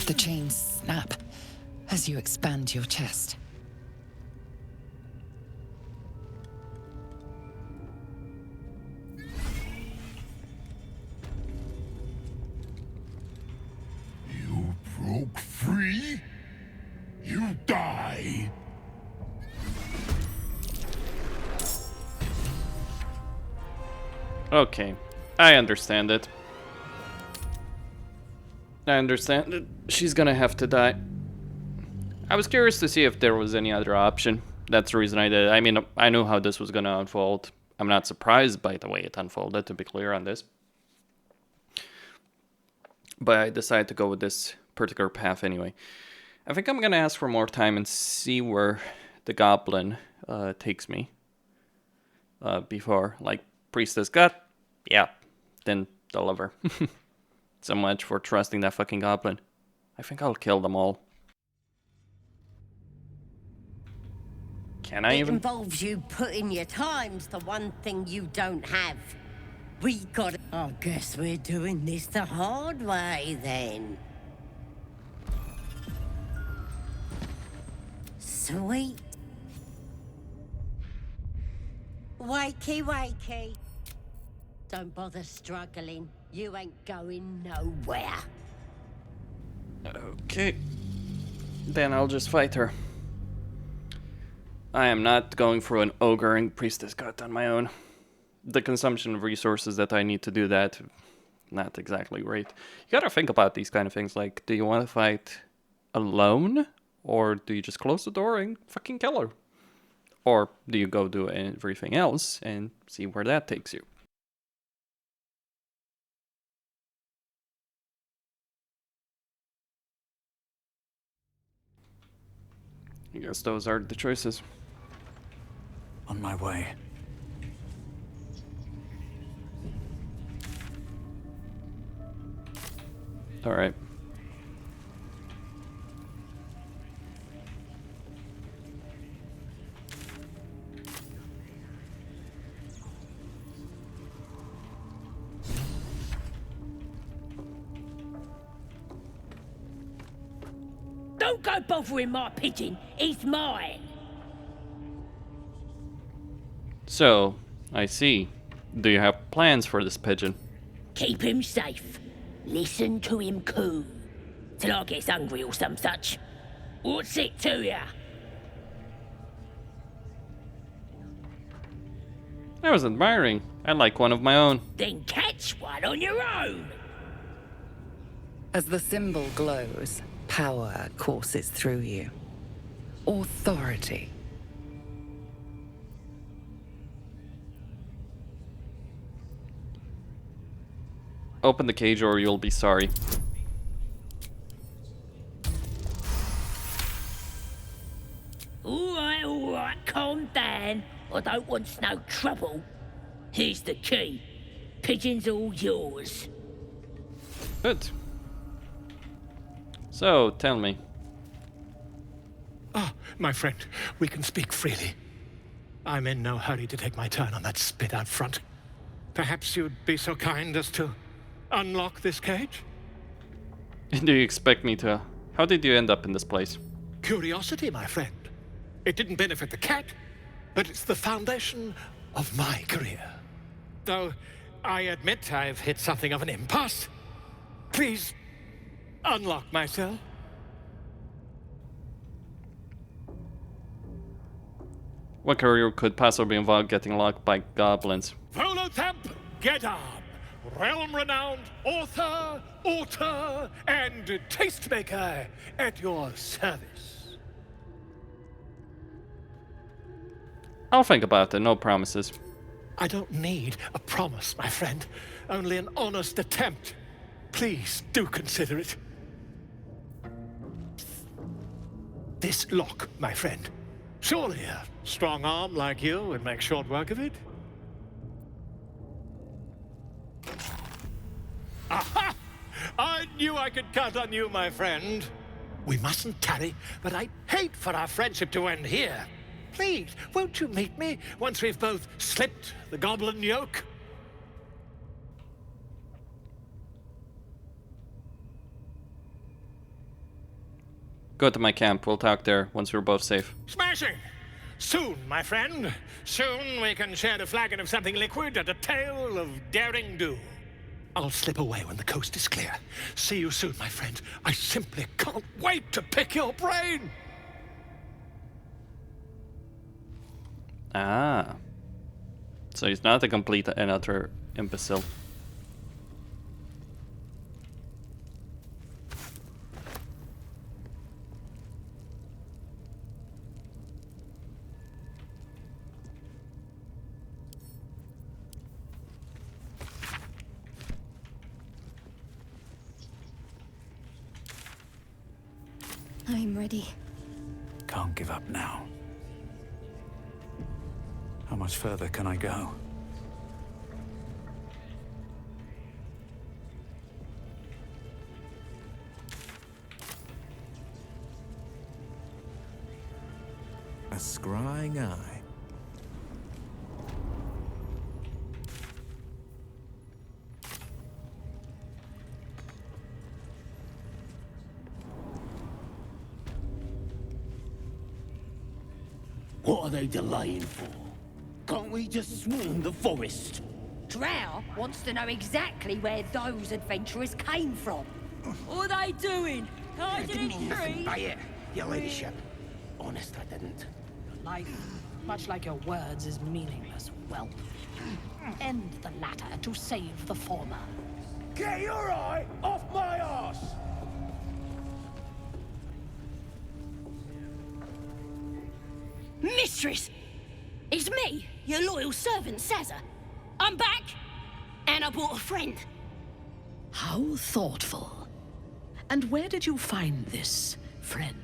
[SPEAKER 6] The chains snap as you expand your chest.
[SPEAKER 3] You broke free? You die!
[SPEAKER 1] Okay, I understand it. I understand that she's gonna have to die. I was curious to see if there was any other option. That's the reason I did it. I mean, I knew how this was gonna unfold. I'm not surprised by the way it unfolded, to be clear on this. But I decided to go with this particular path anyway. I think I'm gonna ask for more time and see where the goblin takes me. Before, like, Priestess got, yeah, then deliver. So much for trusting that fucking goblin. I think I'll kill them all. Can I even?
[SPEAKER 11] It involves you putting your times to one thing you don't have. We got it. I guess we're doing this the hard way then. Sweet. Wakey, wakey. Don't bother struggling. You ain't going nowhere.
[SPEAKER 1] Okay. Then I'll just fight her. I am not going through an ogreing priestess cut on my own. The consumption of resources that I need to do that, not exactly great. You gotta think about these kind of things, like, do you want to fight alone? Or do you just close the door and fucking kill her? Or do you go do everything else and see where that takes you? I guess those are the choices.
[SPEAKER 15] On my way.
[SPEAKER 1] All right.
[SPEAKER 13] Don't go bothering my pigeon. He's mine.
[SPEAKER 1] So, I see. Do you have plans for this pigeon?
[SPEAKER 13] Keep him safe. Listen to him coo. Till I gets hungry or some such. What's it to ya?
[SPEAKER 1] I was admiring. I like one of my own.
[SPEAKER 13] Then catch one on your own.
[SPEAKER 6] As the symbol glows, power courses through you. Authority.
[SPEAKER 1] Open the cage or you'll be sorry.
[SPEAKER 13] All right, calm down. I don't want no trouble. Here's the key. Pigeon's all yours.
[SPEAKER 1] Good. So, tell me.
[SPEAKER 2] Ah, my friend, we can speak freely. I'm in no hurry to take my turn on that spit out front. Perhaps you'd be so kind as to unlock this cage?
[SPEAKER 1] Do you expect me to? How did you end up in this place?
[SPEAKER 2] Curiosity, my friend. It didn't benefit the cat, but it's the foundation of my career. Though I admit I've hit something of an impasse. Please unlock my cell.
[SPEAKER 1] What career could possibly involve getting locked by goblins?
[SPEAKER 2] Volothamp Gedab, realm-renowned author, auteur, and tastemaker at your service.
[SPEAKER 1] I'll think about it, no promises.
[SPEAKER 2] I don't need a promise, my friend. Only an honest attempt. Please do consider it. This lock, my friend. Surely a strong arm like you would make short work of it? Aha! I knew I could count on you, my friend. We mustn't tarry, but I'd hate for our friendship to end here. Please, won't you meet me once we've both slipped the goblin yoke?
[SPEAKER 1] Go to my camp. We'll talk there once we're both safe.
[SPEAKER 2] Smashing! Soon, my friend. Soon we can share a flagon of something liquid and a tale of daring do. I'll slip away when the coast is clear. See you soon, my friend. I simply can't wait to pick your brain!
[SPEAKER 1] Ah. So he's not a complete and utter imbecile.
[SPEAKER 9] I'm ready.
[SPEAKER 15] Can't give up now. How much further can I go?
[SPEAKER 7] A scrying eye.
[SPEAKER 16] What are they delaying for? Can't we just swarm the forest?
[SPEAKER 4] Drow wants to know exactly where those adventurers came from. What are they doing? Hiding in trees?
[SPEAKER 16] Quiet, your ladyship. Honest, I didn't.
[SPEAKER 18] Life, much like your words, is meaningless, whelp. End the latter to save the former.
[SPEAKER 16] Get your eye off my arse!
[SPEAKER 4] Mistress! It's me, your loyal servant, Sazza. I'm back, and I brought a friend.
[SPEAKER 18] How thoughtful. And where did you find this friend?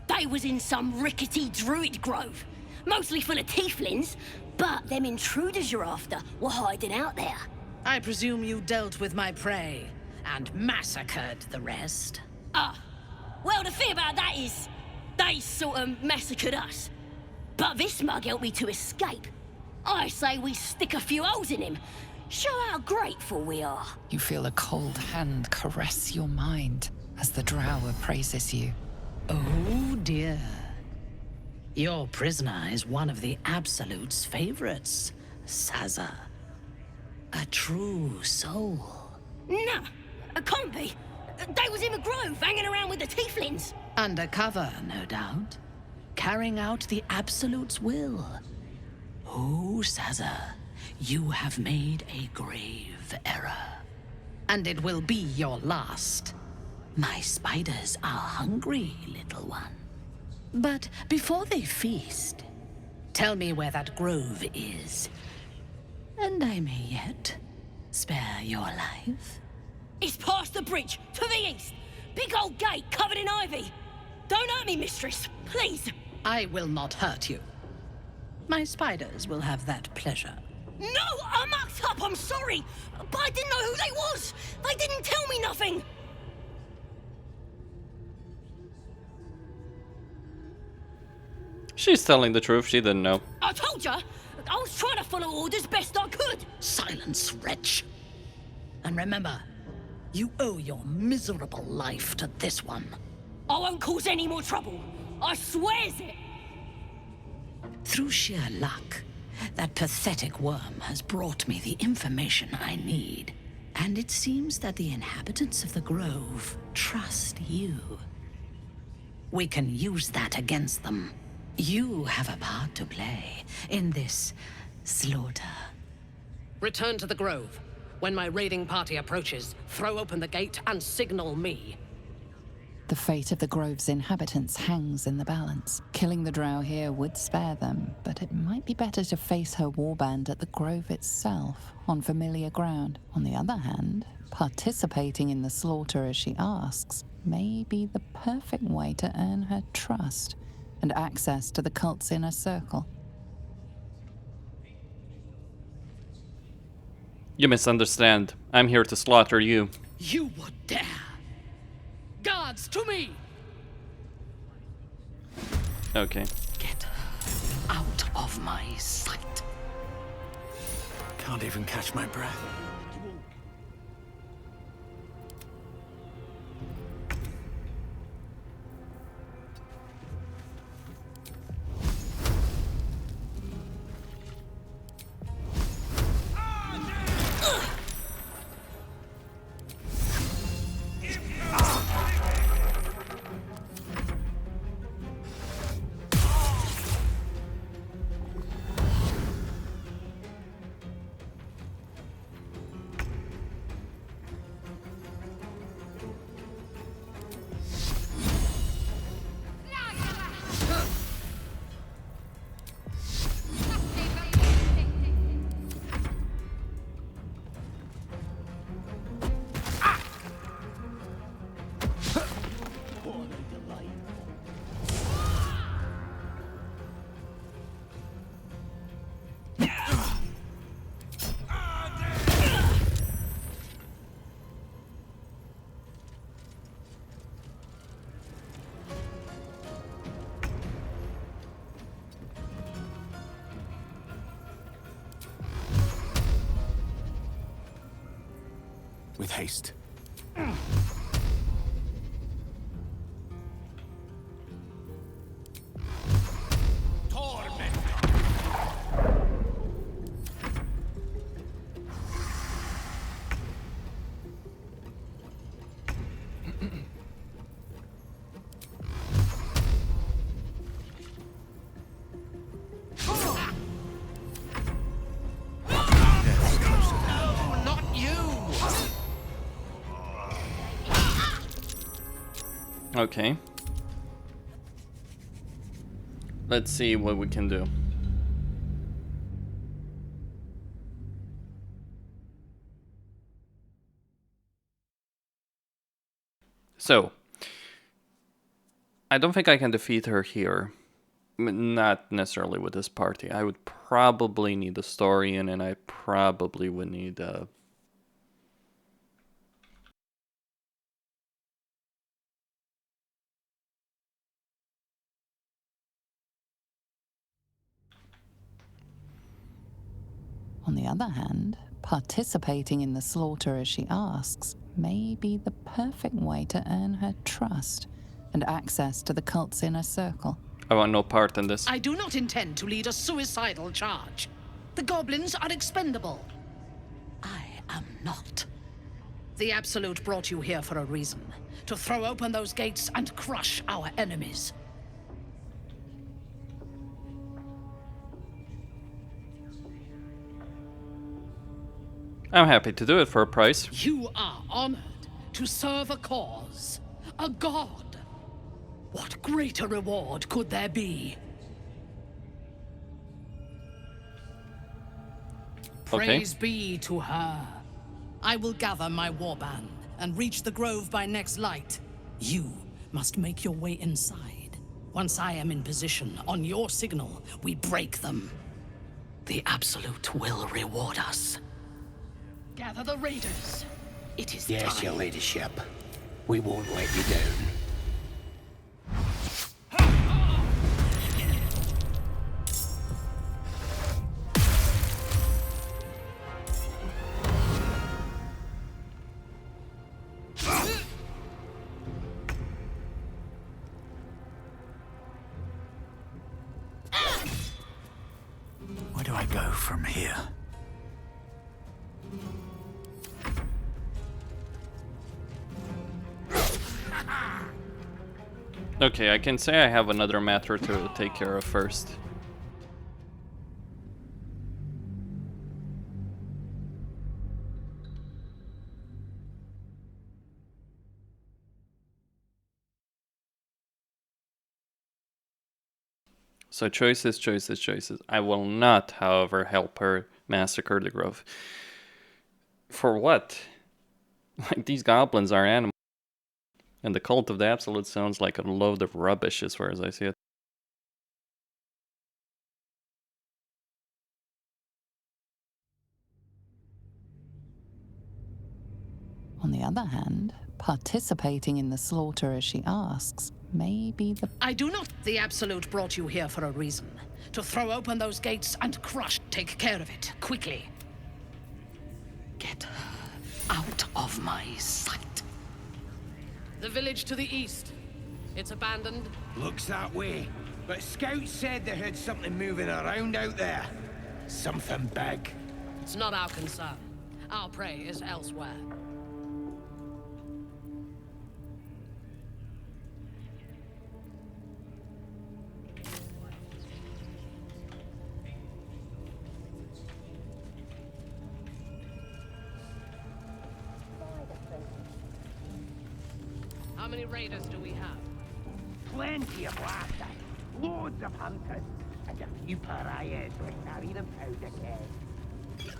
[SPEAKER 4] They was in some rickety druid grove, mostly full of tieflings, but them intruders you're after were hiding out there.
[SPEAKER 18] I presume you dealt with my prey and massacred the rest.
[SPEAKER 4] Well, the thing about that is, they sort of massacred us. But this mug helped me to escape. I say we stick a few holes in him. Show how grateful we are.
[SPEAKER 6] You feel a cold hand caress your mind as the drow praises you.
[SPEAKER 18] Oh dear. Your prisoner is one of the Absolute's favorites, Sazza. A true soul.
[SPEAKER 4] Nah, it can't be. They was in the grove, hanging around with the tieflings.
[SPEAKER 18] Undercover, no doubt. Carrying out the Absolute's will. Oh, Sazza, you have made a grave error. And it will be your last. My spiders are hungry, little one. But before they feast, tell me where that grove is. And I may yet spare your life.
[SPEAKER 4] It's past the bridge, to the east. Big old gate covered in ivy. Don't hurt me, mistress, please.
[SPEAKER 18] I will not hurt you. My spiders will have that pleasure.
[SPEAKER 4] No, I mucked up, I'm sorry. But I didn't know who they was. They didn't tell me nothing.
[SPEAKER 1] She's telling the truth, she didn't know.
[SPEAKER 4] I told ya, I was trying to follow orders best I could.
[SPEAKER 18] Silence, wretch. And remember, you owe your miserable life to this one.
[SPEAKER 4] I won't cause any more trouble. I swears it.
[SPEAKER 18] Through sheer luck, that pathetic worm has brought me the information I need. And it seems that the inhabitants of the Grove trust you. We can use that against them. You have a part to play in this slaughter.
[SPEAKER 19] Return to the Grove. When my raiding party approaches, throw open the gate and signal me.
[SPEAKER 6] The fate of the Grove's inhabitants hangs in the balance. Killing the Drow here would spare them, but it might be better to face her warband at the Grove itself, on familiar ground. On the other hand, participating in the slaughter as she asks may be the perfect way to earn her trust and access to the cult's inner circle.
[SPEAKER 1] You misunderstand. I'm here to slaughter you.
[SPEAKER 18] You would dare! Guards, to me!
[SPEAKER 1] Okay.
[SPEAKER 18] Get out of my sight.
[SPEAKER 15] Can't even catch my breath. With haste.
[SPEAKER 1] Okay. Let's see what we can do. So, I don't think I can defeat her here. Not necessarily with this party. I would probably need a Saurian, and I probably would need a...
[SPEAKER 6] On the other hand, participating in the slaughter as she asks may be the perfect way to earn her trust and access to the cult's inner circle.
[SPEAKER 1] I want no part in this.
[SPEAKER 18] I do not intend to lead a suicidal charge. The goblins are expendable. I am not. The Absolute brought you here for a reason. To throw open those gates and crush our enemies.
[SPEAKER 1] I'm happy to do it for a price.
[SPEAKER 18] You are honored to serve a cause, a god. What greater reward could there be?
[SPEAKER 1] Okay.
[SPEAKER 18] Praise be to her. I will gather my warband and reach the grove by next light. You must make your way inside. Once I am in position, on your signal, we break them. The Absolute will reward us. Gather the raiders. It is
[SPEAKER 16] Yes,
[SPEAKER 18] time.
[SPEAKER 16] your ladyship. We won't let you down.
[SPEAKER 15] Where do I go from here?
[SPEAKER 1] Okay, I can say I have another matter to take care of first. So choices, choices, choices. I will not, however, help her massacre the grove. For what? Like, these goblins are animals. And the Cult of the Absolute sounds like a load of rubbish as far as I see it.
[SPEAKER 6] On the other hand, participating in the slaughter as she asks may be the...
[SPEAKER 18] I do not. The Absolute brought you here for a reason. To throw open those gates and crush. Take care of it, quickly. Get her out of my sight. The village to the east. It's abandoned.
[SPEAKER 3] Looks that way. But scouts said they heard something moving around out there. Something big.
[SPEAKER 19] It's not our concern. Our prey is elsewhere. How many raiders do we have?
[SPEAKER 16] Plenty of lasses, loads of hunters, and a few pariahs like carrying a powder keg.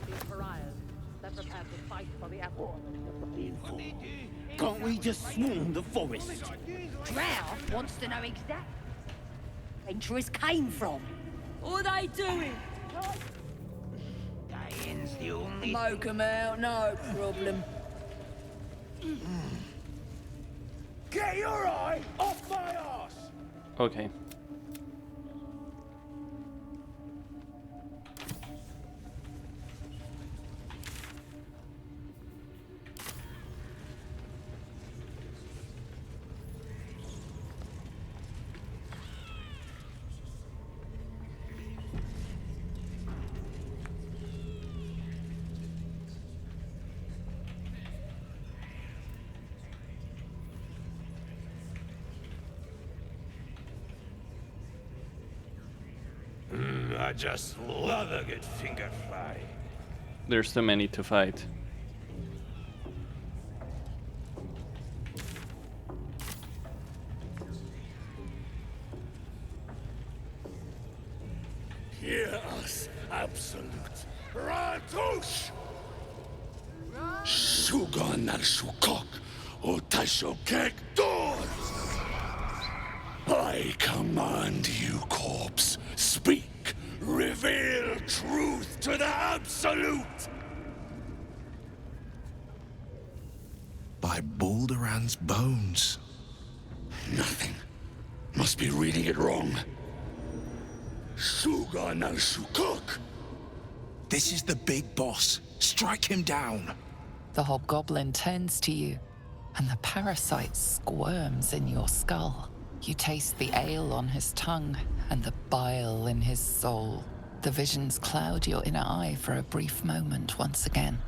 [SPEAKER 19] These pariahs, they're prepared to fight for the Apple.
[SPEAKER 16] Can't we just swarm the forest?
[SPEAKER 11] Drow wants to know exactly where adventurers came from. What are they doing?
[SPEAKER 16] Dying's the only...
[SPEAKER 11] Smoke 'em out, no problem.
[SPEAKER 3] Get your eye off my ass!
[SPEAKER 1] Okay.
[SPEAKER 3] I just love a good finger fry.
[SPEAKER 1] There's too many to fight.
[SPEAKER 3] Hear us, Absolute. Ratush! Shugan al Shukok, Otashokek Dor! I command you, corpse. Speak. Reveal truth to the Absolute!
[SPEAKER 7] By Balderan's bones.
[SPEAKER 3] Nothing. Must be reading it wrong. Shugan al Shukok!
[SPEAKER 7] This is the big boss. Strike him down.
[SPEAKER 6] The hobgoblin turns to you, and the parasite squirms in your skull. You taste the ale on his tongue and the bile in his soul. The visions cloud your inner eye for a brief moment once again.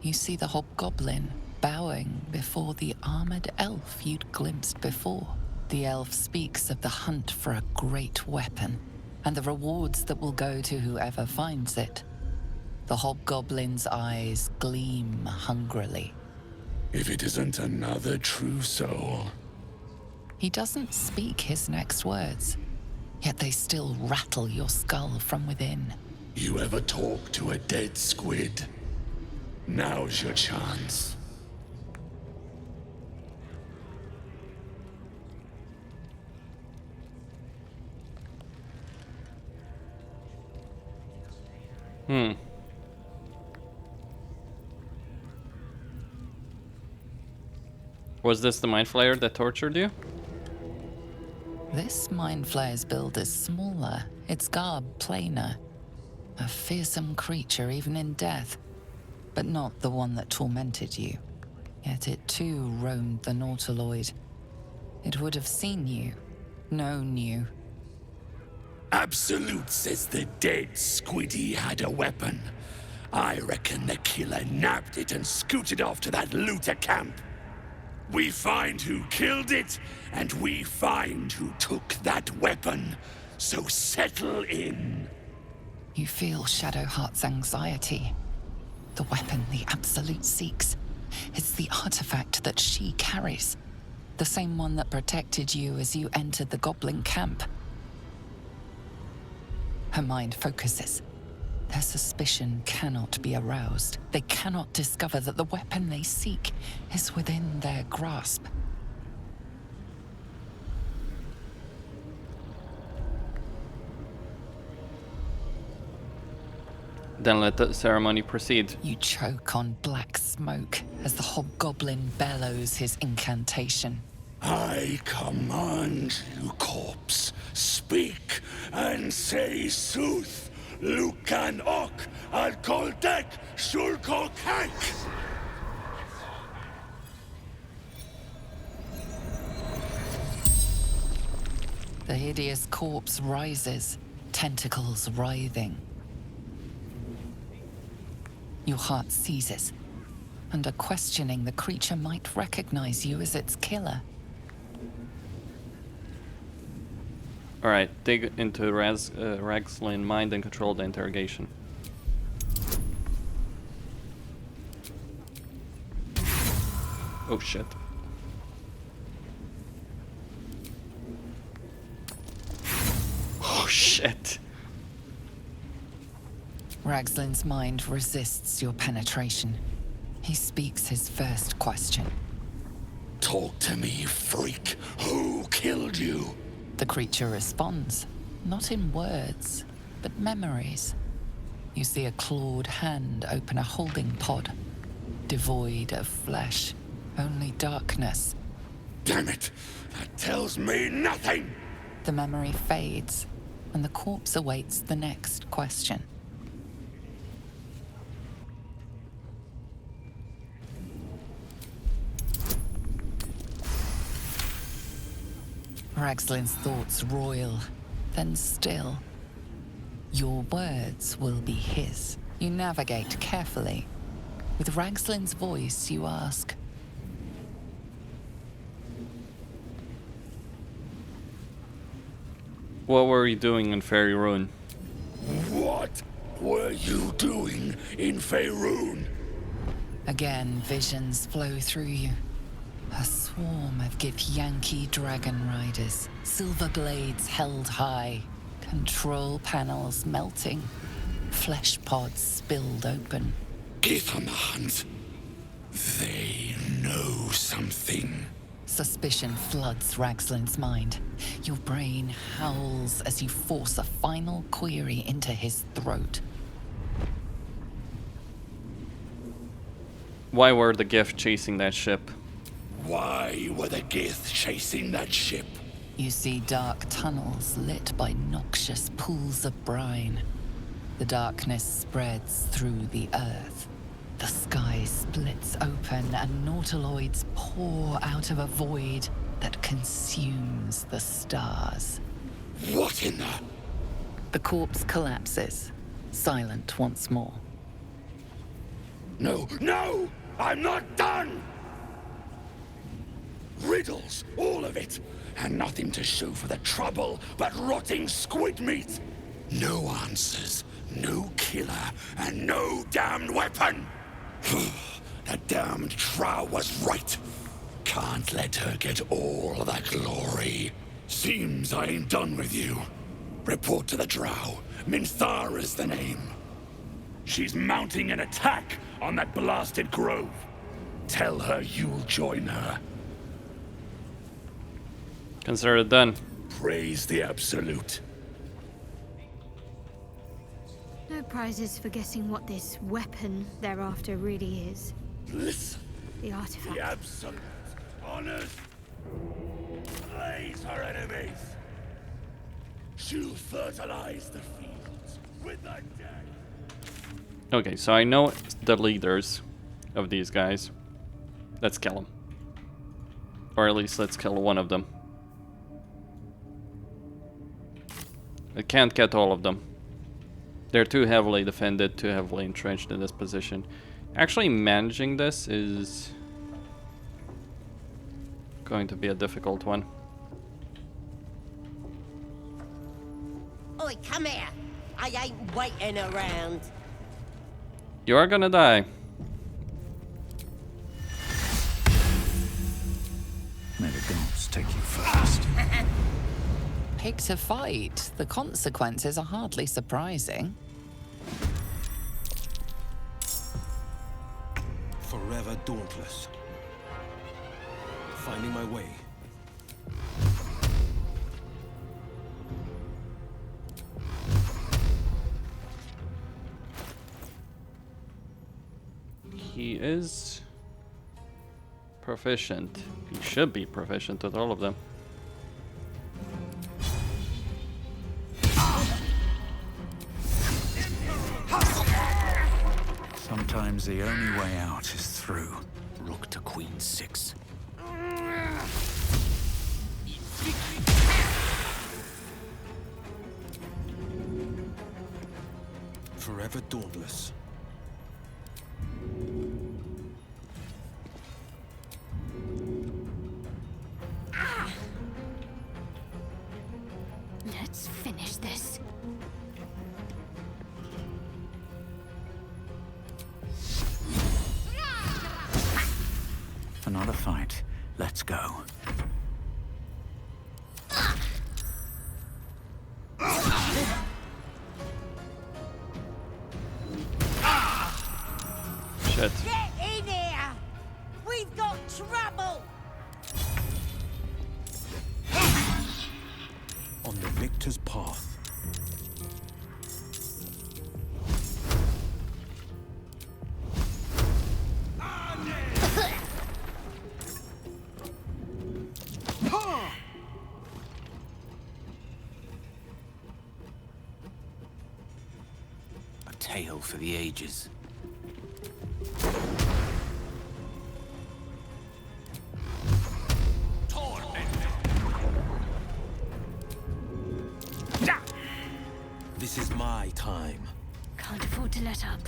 [SPEAKER 6] You see the hobgoblin bowing before the armored elf you'd glimpsed before. The elf speaks of the hunt for a great weapon and the rewards that will go to whoever finds it. The hobgoblin's eyes gleam hungrily.
[SPEAKER 3] If it isn't another true soul.
[SPEAKER 6] He doesn't speak his next words, yet they still rattle your skull from within.
[SPEAKER 3] You ever talk to a dead squid? Now's your chance.
[SPEAKER 1] Was this the mind flayer that tortured you?
[SPEAKER 6] This mind flayer's build is smaller, its garb plainer. A fearsome creature even in death, but not the one that tormented you. Yet it too roamed the Nautiloid. It would have seen you, known you.
[SPEAKER 3] Absolute says the dead Squiddy had a weapon. I reckon the killer nabbed it and scooted off to that looter camp. We find who killed it, and we find who took that weapon. So settle in.
[SPEAKER 6] You feel Shadowheart's anxiety. The weapon the Absolute seeks. It's the artifact that she carries. The same one that protected you as you entered the Goblin camp. Her mind focuses. Their suspicion cannot be aroused. They cannot discover that the weapon they seek is within their grasp.
[SPEAKER 1] Then let the ceremony proceed.
[SPEAKER 6] You choke on black smoke as the hobgoblin bellows his incantation.
[SPEAKER 3] I command you, corpse, speak and say sooth. Lucan ok, al koldek, shulko kek.
[SPEAKER 6] The hideous corpse rises, tentacles writhing. Your heart seizes. Under questioning, the creature might recognize you as its killer.
[SPEAKER 1] Alright, dig into Ragzlin mind and control the interrogation. Oh shit. Oh shit.
[SPEAKER 6] Ragzlin's mind resists your penetration. He speaks his first question.
[SPEAKER 3] Talk to me, freak. Who killed you?
[SPEAKER 6] The creature responds, not in words, but memories. You see a clawed hand open a holding pod, devoid of flesh, only darkness.
[SPEAKER 3] Damn it! That tells me nothing!
[SPEAKER 6] The memory fades, and the corpse awaits the next question. Ragzlin's thoughts roil, then still. Your words will be his. You navigate carefully. With Ragzlin's voice, you ask,
[SPEAKER 1] What were you doing in Fairy Ruin?
[SPEAKER 3] What were you doing in Faerun?
[SPEAKER 6] Again, visions flow through you. A swarm of Githyanki dragon riders, silver blades held high, control panels melting, flesh pods spilled open.
[SPEAKER 3] Githyanki. They know something.
[SPEAKER 6] Suspicion floods Ragzlin's mind. Your brain howls as you force a final query into his throat.
[SPEAKER 1] Why were the Gith chasing that ship?
[SPEAKER 3] Why were the Gith chasing that ship?
[SPEAKER 6] You see dark tunnels lit by noxious pools of brine. The darkness spreads through the earth. The sky splits open and nautiloids pour out of a void that consumes the stars.
[SPEAKER 3] What in the...
[SPEAKER 6] The corpse collapses, silent once more.
[SPEAKER 3] No, no! I'm not done! Riddles, all of it, and nothing to show for the trouble but rotting squid meat. No answers, no killer, and no damned weapon. That damned Trow was right. Can't let her get all the glory. Seems I ain't done with you. Report to the Drow. Minthara's the name. She's mounting an attack on that blasted grove. Tell her you'll join her.
[SPEAKER 1] Consider it done.
[SPEAKER 3] Praise the Absolute.
[SPEAKER 9] No prizes for guessing what this weapon thereafter really is.
[SPEAKER 3] Listen.
[SPEAKER 9] The artifact.
[SPEAKER 3] The absolute honors. Slays her enemies. She'll fertilize the fields with the dead.
[SPEAKER 1] Okay, so I know the leaders of these guys. Let's kill them. Or at least let's kill one of them. I can't get all of them. They're too heavily defended, too heavily entrenched in this position. Actually managing this is going to be a difficult one.
[SPEAKER 11] Oi, come here. I ain't waiting around.
[SPEAKER 1] You are gonna die.
[SPEAKER 15] May the gods take you first.
[SPEAKER 6] Picked a fight. The consequences are hardly surprising.
[SPEAKER 17] Forever dauntless. Finding my way.
[SPEAKER 1] He is proficient. He should be proficient with all of them.
[SPEAKER 15] Sometimes the only way out is through. Rook to Queen 6.
[SPEAKER 17] Forever dauntless.
[SPEAKER 9] Let's finish this.
[SPEAKER 15] Another fight. Let's go.
[SPEAKER 1] Shit.
[SPEAKER 11] Get in here! We've got trouble!
[SPEAKER 17] On the victor's path.
[SPEAKER 15] A tale for the ages.
[SPEAKER 17] This is my time.
[SPEAKER 9] Can't afford to let up.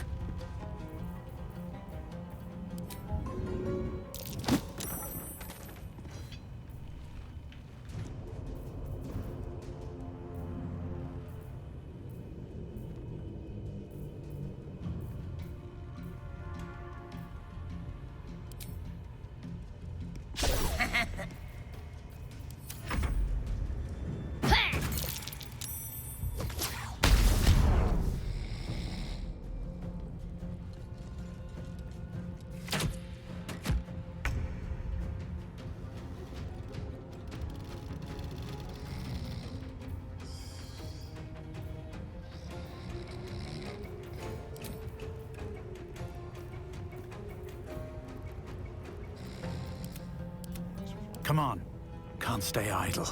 [SPEAKER 15] Come on. Can't stay idle.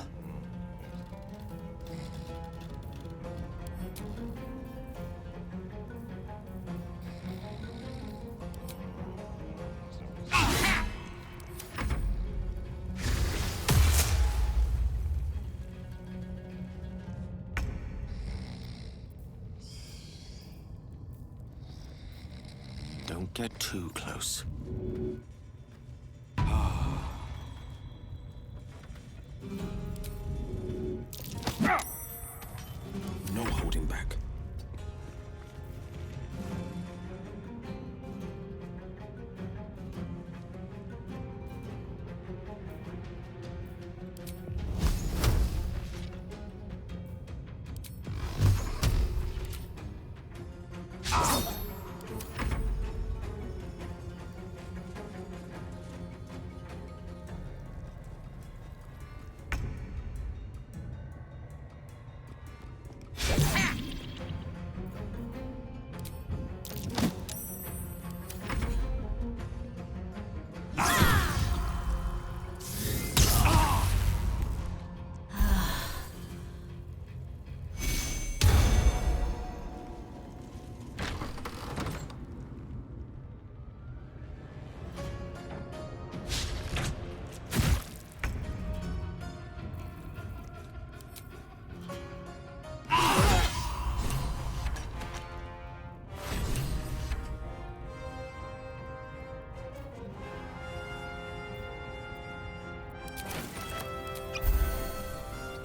[SPEAKER 17] Don't get too close. No holding back.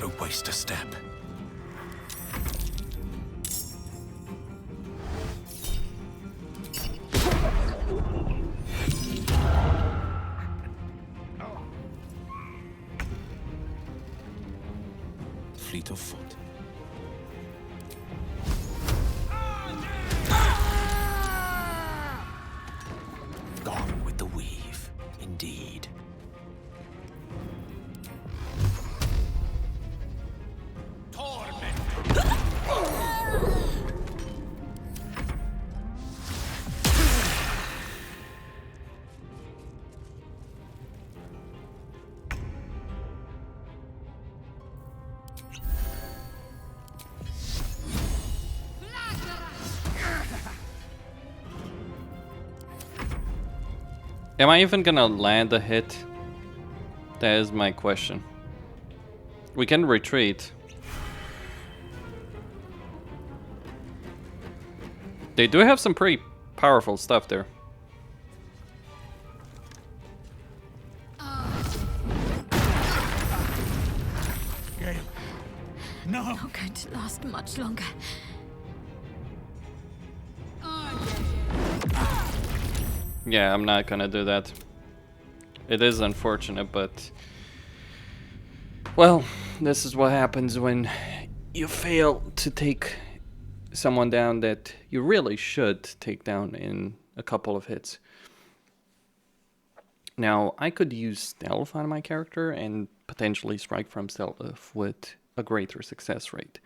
[SPEAKER 15] Don't waste a step.
[SPEAKER 17] Fleet of foot. Gone with the weave, indeed.
[SPEAKER 1] Am I even gonna land a hit? That is my question. We can retreat. They do have some pretty powerful stuff there.
[SPEAKER 9] Gale. No. Not going to last much longer.
[SPEAKER 1] Yeah, I'm not gonna do that. It is unfortunate, but... well, this is what happens when you fail to take someone down that you really should take down in a couple of hits. Now, I could use stealth on my character and potentially strike from stealth with a greater success rate.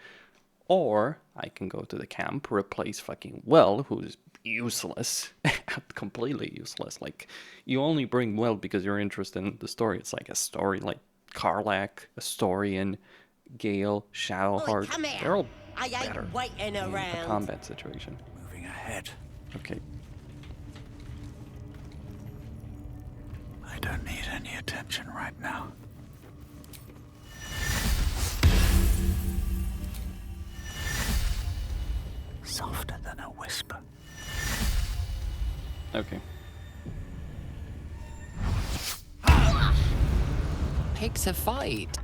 [SPEAKER 1] Or I can go to the camp, replace fucking Will, who's useless, completely useless. Like, you only bring Will because you're interested in the story. It's like a story like Karlach, Astarion, Gale, Shadowheart. They're all better in a combat situation.
[SPEAKER 15] Moving ahead.
[SPEAKER 1] Okay.
[SPEAKER 15] I don't need any attention right now. Softer than a whisper.
[SPEAKER 1] Okay.
[SPEAKER 6] Picks a fight.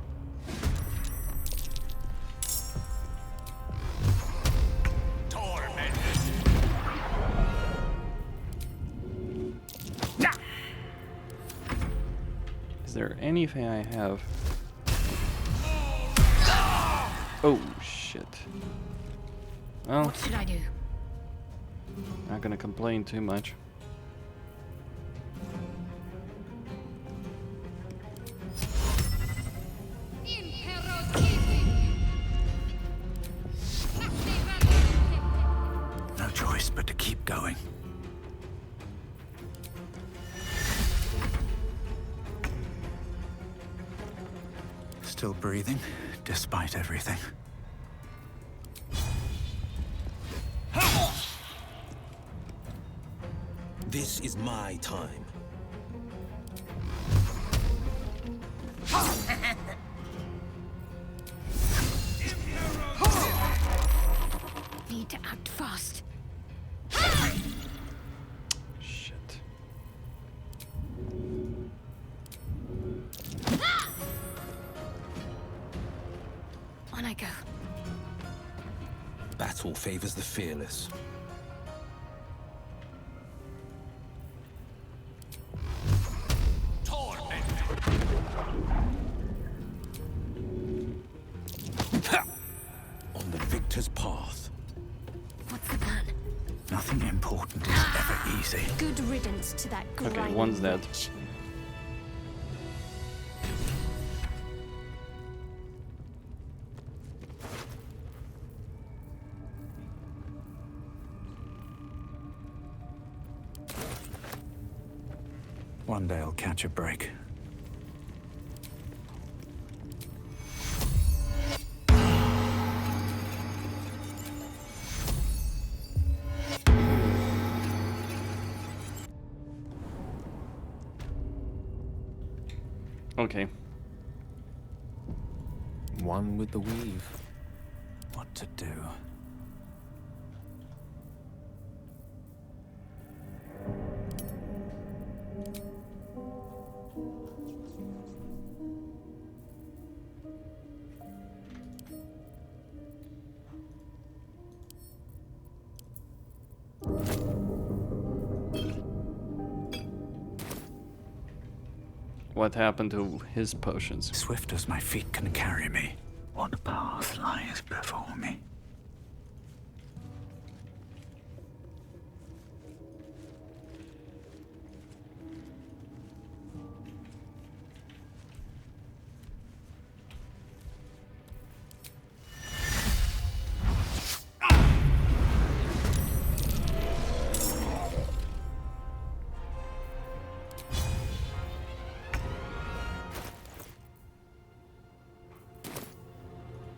[SPEAKER 1] Is there anything I have? Oh shit. Well,
[SPEAKER 9] What should I do?
[SPEAKER 1] not gonna complain too much.
[SPEAKER 15] No choice but to keep going. Still breathing, despite everything.
[SPEAKER 17] This is my time.
[SPEAKER 9] Need to act fast.
[SPEAKER 1] Shit.
[SPEAKER 9] On I go.
[SPEAKER 17] Battle favors the fearless. On the victor's path.
[SPEAKER 9] What's the plan?
[SPEAKER 15] Nothing important is ever easy.
[SPEAKER 9] Good riddance to that grinding
[SPEAKER 1] Okay, one's dead.
[SPEAKER 9] witch.
[SPEAKER 15] One day I'll catch a break.
[SPEAKER 1] Okay.
[SPEAKER 17] One with the weave.
[SPEAKER 15] What to do?
[SPEAKER 1] what happened to his potions.
[SPEAKER 15] Swift as my feet can carry me, what path lies before me?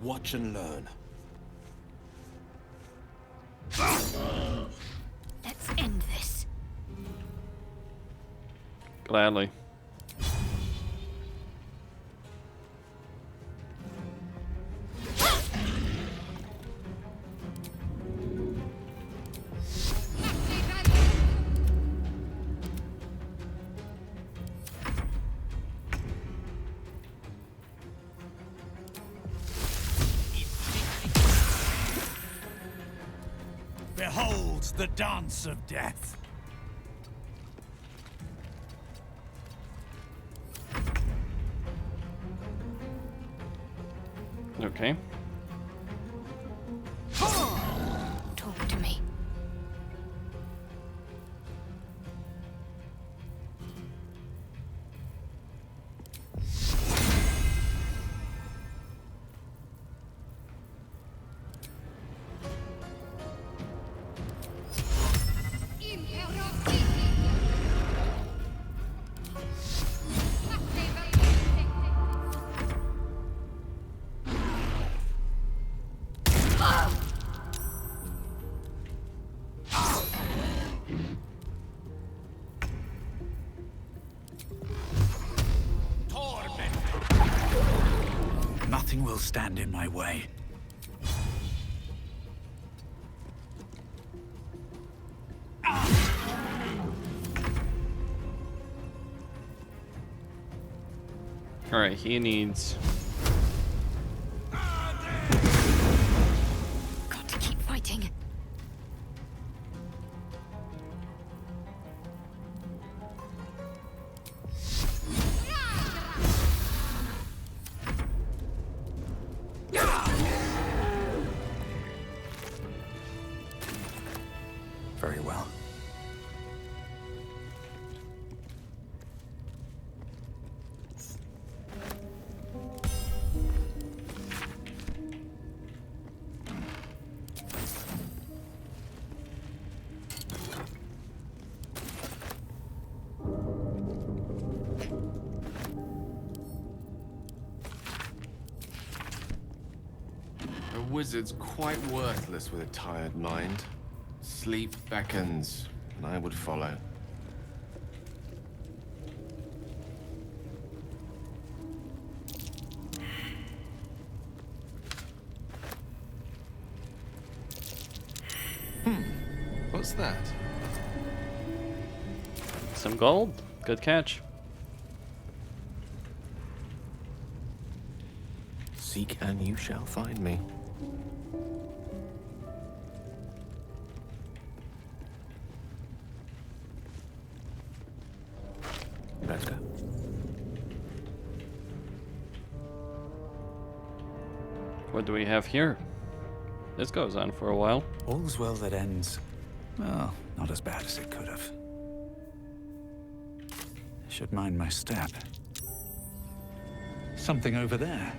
[SPEAKER 17] Watch and learn.
[SPEAKER 9] Let's end this.
[SPEAKER 1] Gladly.
[SPEAKER 15] Behold the dance of death.
[SPEAKER 1] Okay.
[SPEAKER 9] Talk to me.
[SPEAKER 15] Nothing will stand in my way.
[SPEAKER 1] All right, he needs.
[SPEAKER 9] Got to keep fighting.
[SPEAKER 15] Very well.
[SPEAKER 12] A wizard's quite worthless with a tired mind. Sleep beckons, and I would follow. What's that?
[SPEAKER 1] Some gold. Good catch.
[SPEAKER 12] Seek and you shall find me. Let's go.
[SPEAKER 1] What do we have here? This goes on for a while.
[SPEAKER 15] All's well that ends. Well, not as bad as it could have. I should mind my step. Something over there.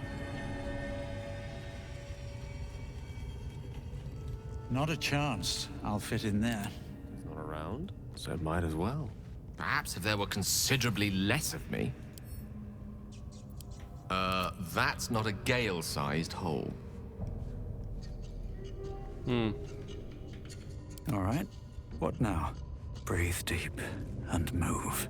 [SPEAKER 15] Not a chance I'll fit in there.
[SPEAKER 12] He's not around, so it might as well. Perhaps if there were considerably less of me. That's not a Gale-sized hole.
[SPEAKER 15] All right. What now? Breathe deep and move.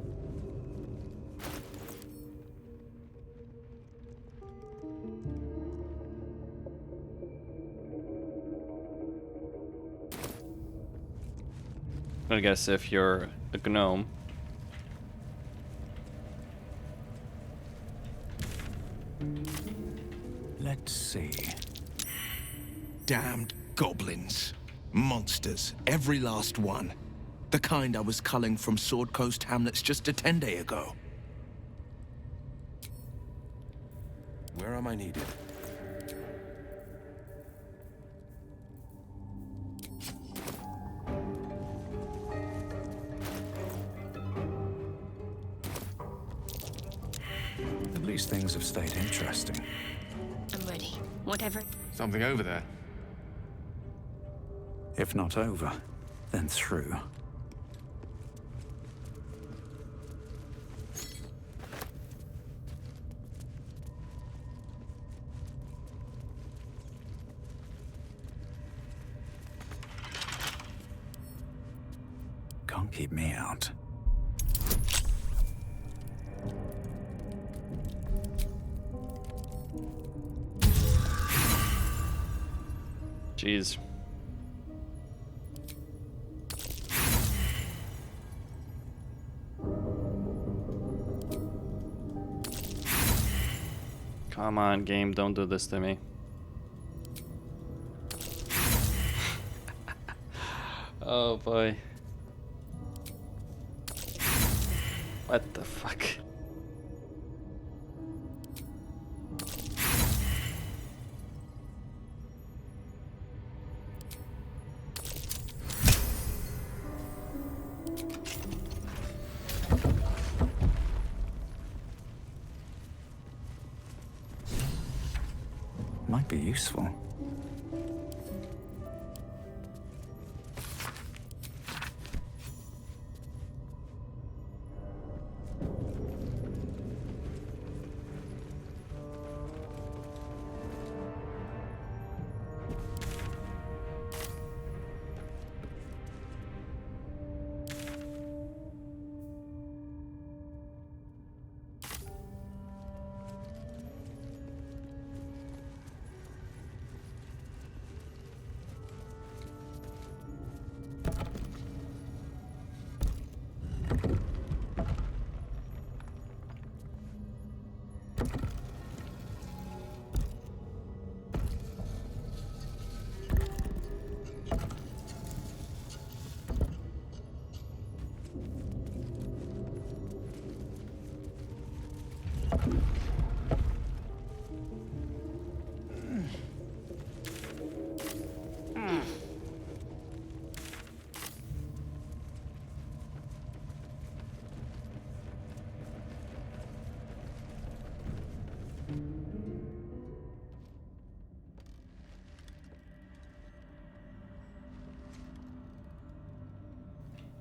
[SPEAKER 1] I guess if you're a gnome.
[SPEAKER 15] Let's see.
[SPEAKER 7] Damned goblins. Monsters. Every last one. The kind I was culling from Sword Coast hamlets just a 10-day ago.
[SPEAKER 17] Where am I needed?
[SPEAKER 15] At least things have stayed interesting.
[SPEAKER 4] I'm ready. Whatever.
[SPEAKER 12] Something over there.
[SPEAKER 15] If not over, then through. Can't keep me out.
[SPEAKER 1] Jeez. Come on, game, don't do this to me. Oh boy. What the fuck?
[SPEAKER 15] Might be useful.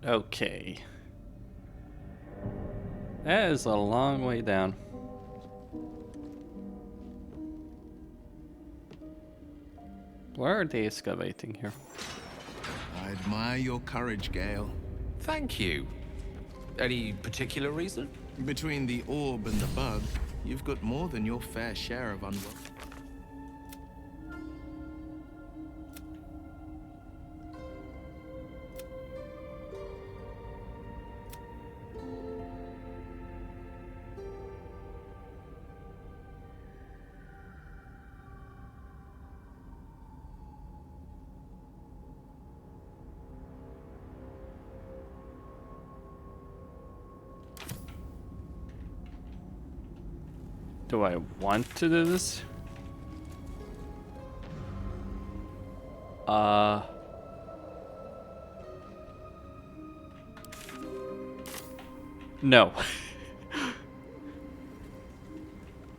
[SPEAKER 1] Okay. That is a long way down. Where are they excavating here?
[SPEAKER 7] I admire your courage, Gale.
[SPEAKER 12] Thank you. Any particular reason?
[SPEAKER 7] Between the orb and the bug, you've got more than your fair share of unwelcome.
[SPEAKER 1] Do I want to do this? No.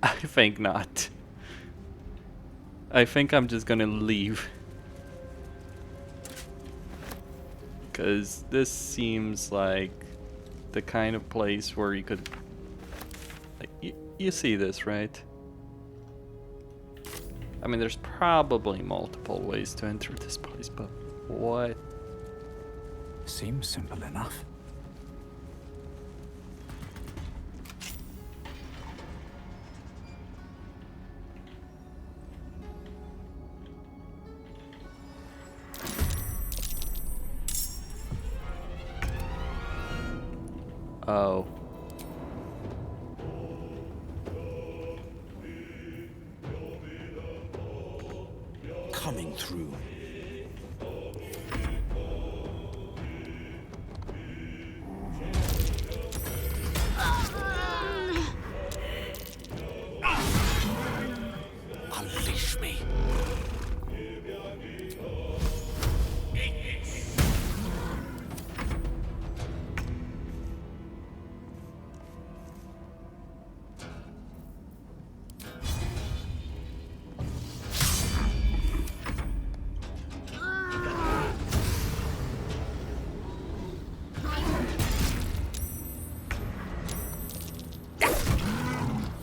[SPEAKER 1] I think not. I think I'm just gonna leave. Because this seems like the kind of place where you could... Like, you see this, right? I mean, there's probably multiple ways to enter this place, but what?
[SPEAKER 15] Seems simple enough.
[SPEAKER 1] Oh.
[SPEAKER 17] Coming through.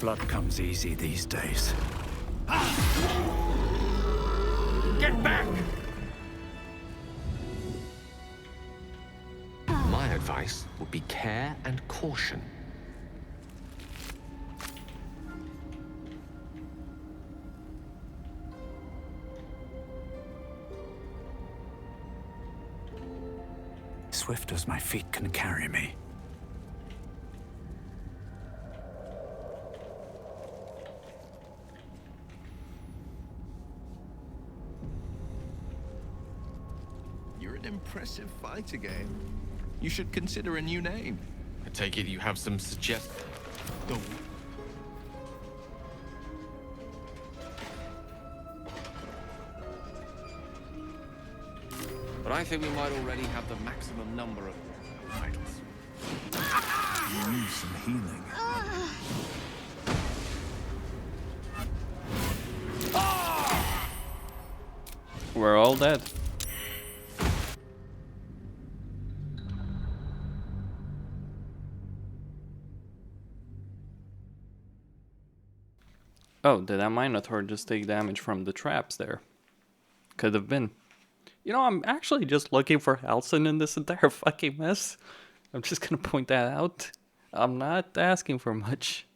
[SPEAKER 15] Blood comes easy these days.
[SPEAKER 16] Get back!
[SPEAKER 12] My advice would be care and caution.
[SPEAKER 15] Swift as my feet can carry me.
[SPEAKER 7] You're an impressive fighter, Gale. You should consider a new name.
[SPEAKER 12] I take it you have some
[SPEAKER 7] The
[SPEAKER 12] But I think we might already have the maximum number of titles.
[SPEAKER 7] You need some healing.
[SPEAKER 1] We're all dead. Oh, did that Minotaur just take damage from the traps there? Could have been. You know, I'm actually just looking for Halsin in this entire fucking mess. I'm just gonna point that out. I'm not asking for much.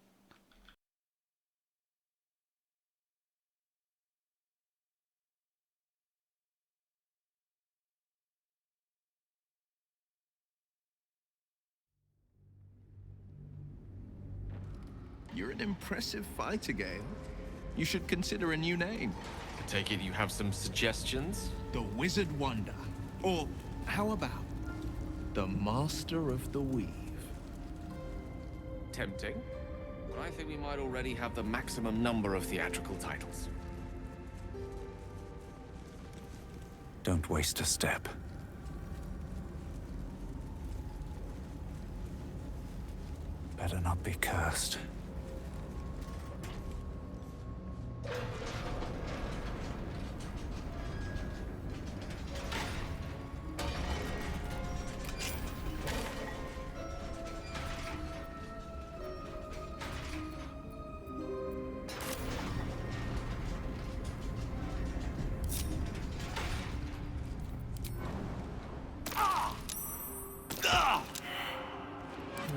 [SPEAKER 7] You're an impressive fighter, Gale. You should consider a new name.
[SPEAKER 12] I take it you have some suggestions?
[SPEAKER 7] The Wizard Wonder. Or how about the Master of the Weave?
[SPEAKER 12] Tempting. But I think we might already have the maximum number of theatrical titles.
[SPEAKER 15] Don't waste a step. Better not be cursed.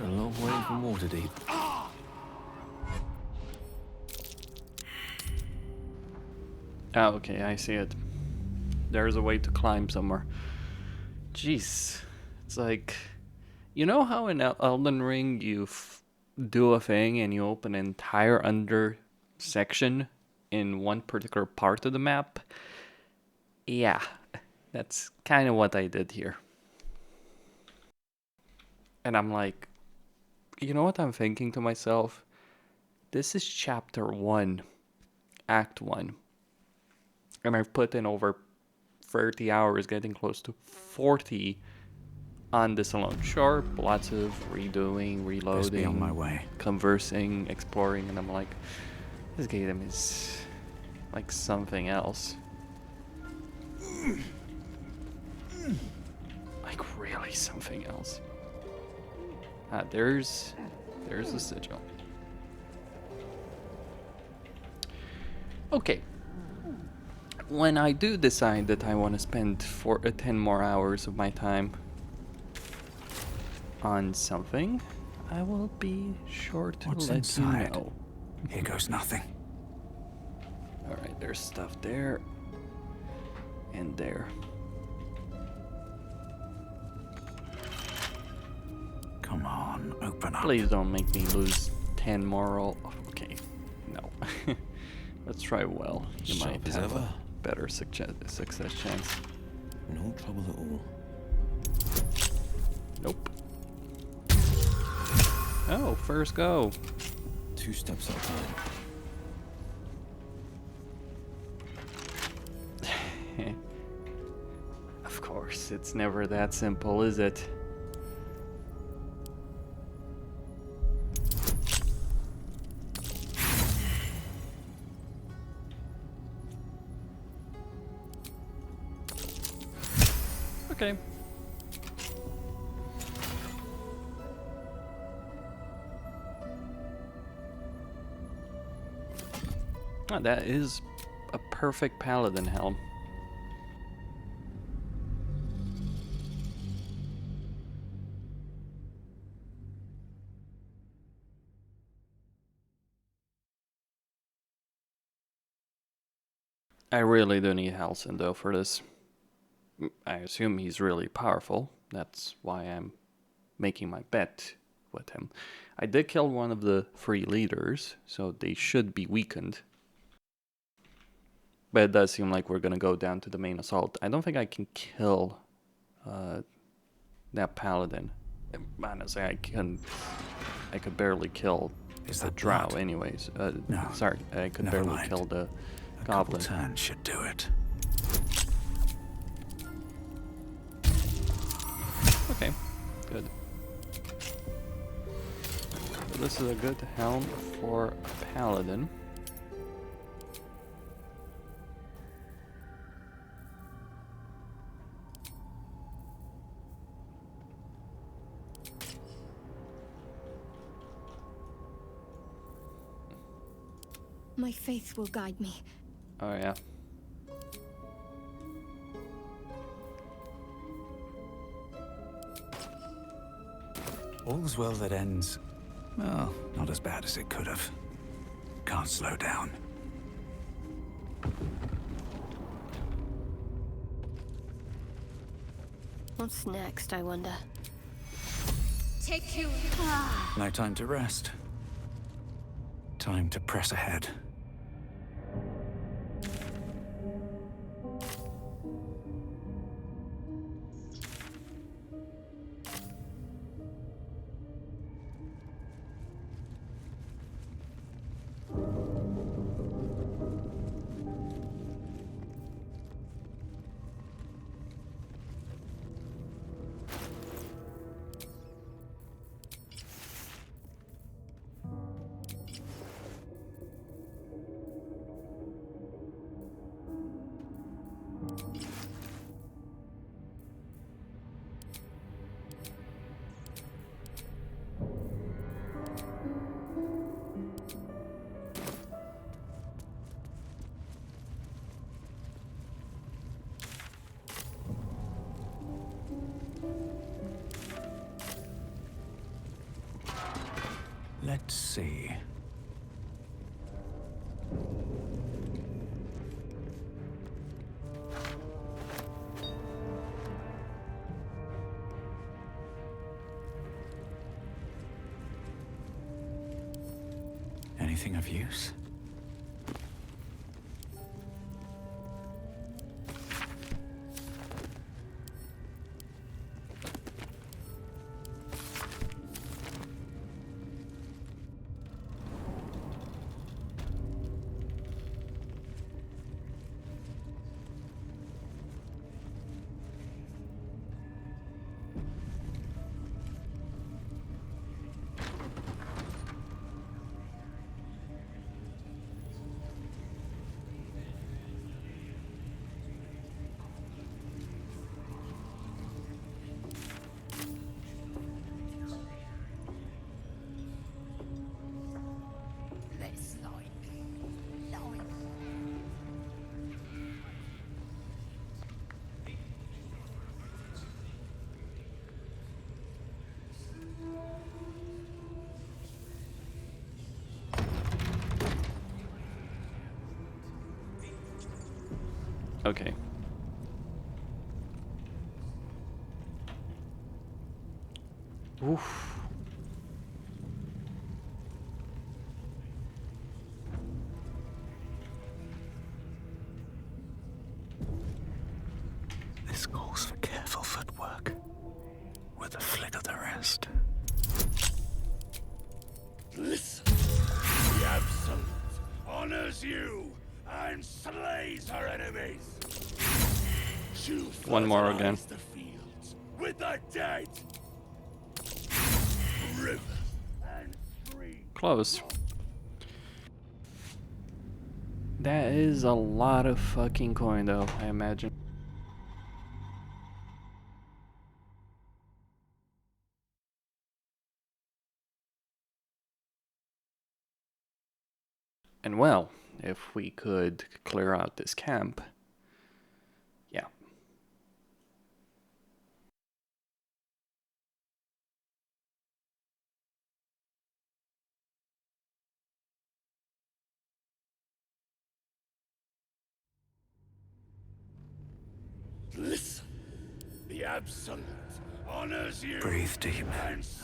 [SPEAKER 12] A long way from Waterdeep.
[SPEAKER 1] Oh, okay, I see it. There's a way to climb somewhere. Jeez. It's like... You know how in Elden Ring you do a thing and you open an entire under section in one particular part of the map? Yeah, that's kind of what I did here. And I'm like, you know what I'm thinking to myself? This is chapter 1, act 1. And I've put in over 30 hours, getting close to 40 on this alone. Sure, lots of redoing, reloading,
[SPEAKER 15] be on my way.
[SPEAKER 1] Conversing, exploring, and I'm like, this game is like something else. Like really something else. Ah, there's the sigil. Okay. When I do decide that I want to spend 10 more hours of my time on something, I will be sure to
[SPEAKER 15] What's
[SPEAKER 1] let
[SPEAKER 15] inside?
[SPEAKER 1] you know.
[SPEAKER 15] Here goes nothing.
[SPEAKER 1] Alright, there's stuff there. And there.
[SPEAKER 15] Come on, open up.
[SPEAKER 1] Please don't make me lose 10 moral. Okay, no. Let's try well. You
[SPEAKER 17] Sharp
[SPEAKER 1] might
[SPEAKER 17] as
[SPEAKER 1] have
[SPEAKER 17] ever.
[SPEAKER 1] a better success chance.
[SPEAKER 17] No trouble at all.
[SPEAKER 1] Nope. Oh, first go.
[SPEAKER 17] 2 steps at a time.
[SPEAKER 1] Of course, it's never that simple, is it? Okay. Oh, that is a perfect paladin helm. I really do need Halsin though for this. I assume he's really powerful. That's why I'm making my bet with him. I did kill one of the 3 leaders, so they should be weakened. But it does seem like we're gonna go down to the main assault. I don't think I can kill that paladin. Honestly, I could barely kill the drow anyways.
[SPEAKER 15] No,
[SPEAKER 1] sorry, I could
[SPEAKER 15] never
[SPEAKER 1] barely
[SPEAKER 15] mind.
[SPEAKER 1] kill the
[SPEAKER 15] A
[SPEAKER 1] goblin.
[SPEAKER 15] couple turns should do it.
[SPEAKER 1] Okay, good. So this is a good helm for a paladin.
[SPEAKER 9] My faith will guide me.
[SPEAKER 1] Oh yeah.
[SPEAKER 15] All's well that ends. Well, not as bad as it could have. Can't slow down.
[SPEAKER 9] What's next, I wonder?
[SPEAKER 14] Take you.
[SPEAKER 15] No time to rest. Time to press ahead. Let's see. Anything of use?
[SPEAKER 1] Okay. Oof.
[SPEAKER 15] This calls for careful footwork, with a flick of the wrist.
[SPEAKER 3] Listen. The Absolute honors you and slays her enemies. She'll
[SPEAKER 1] One more again.
[SPEAKER 3] fertilize the fields with the dead. Rivers and streams.
[SPEAKER 1] Close. That is a lot of fucking coin though, I imagine. And well, if we could clear out this camp. Yeah.
[SPEAKER 3] Listen, the Absolute honors you.
[SPEAKER 15] Breathe deep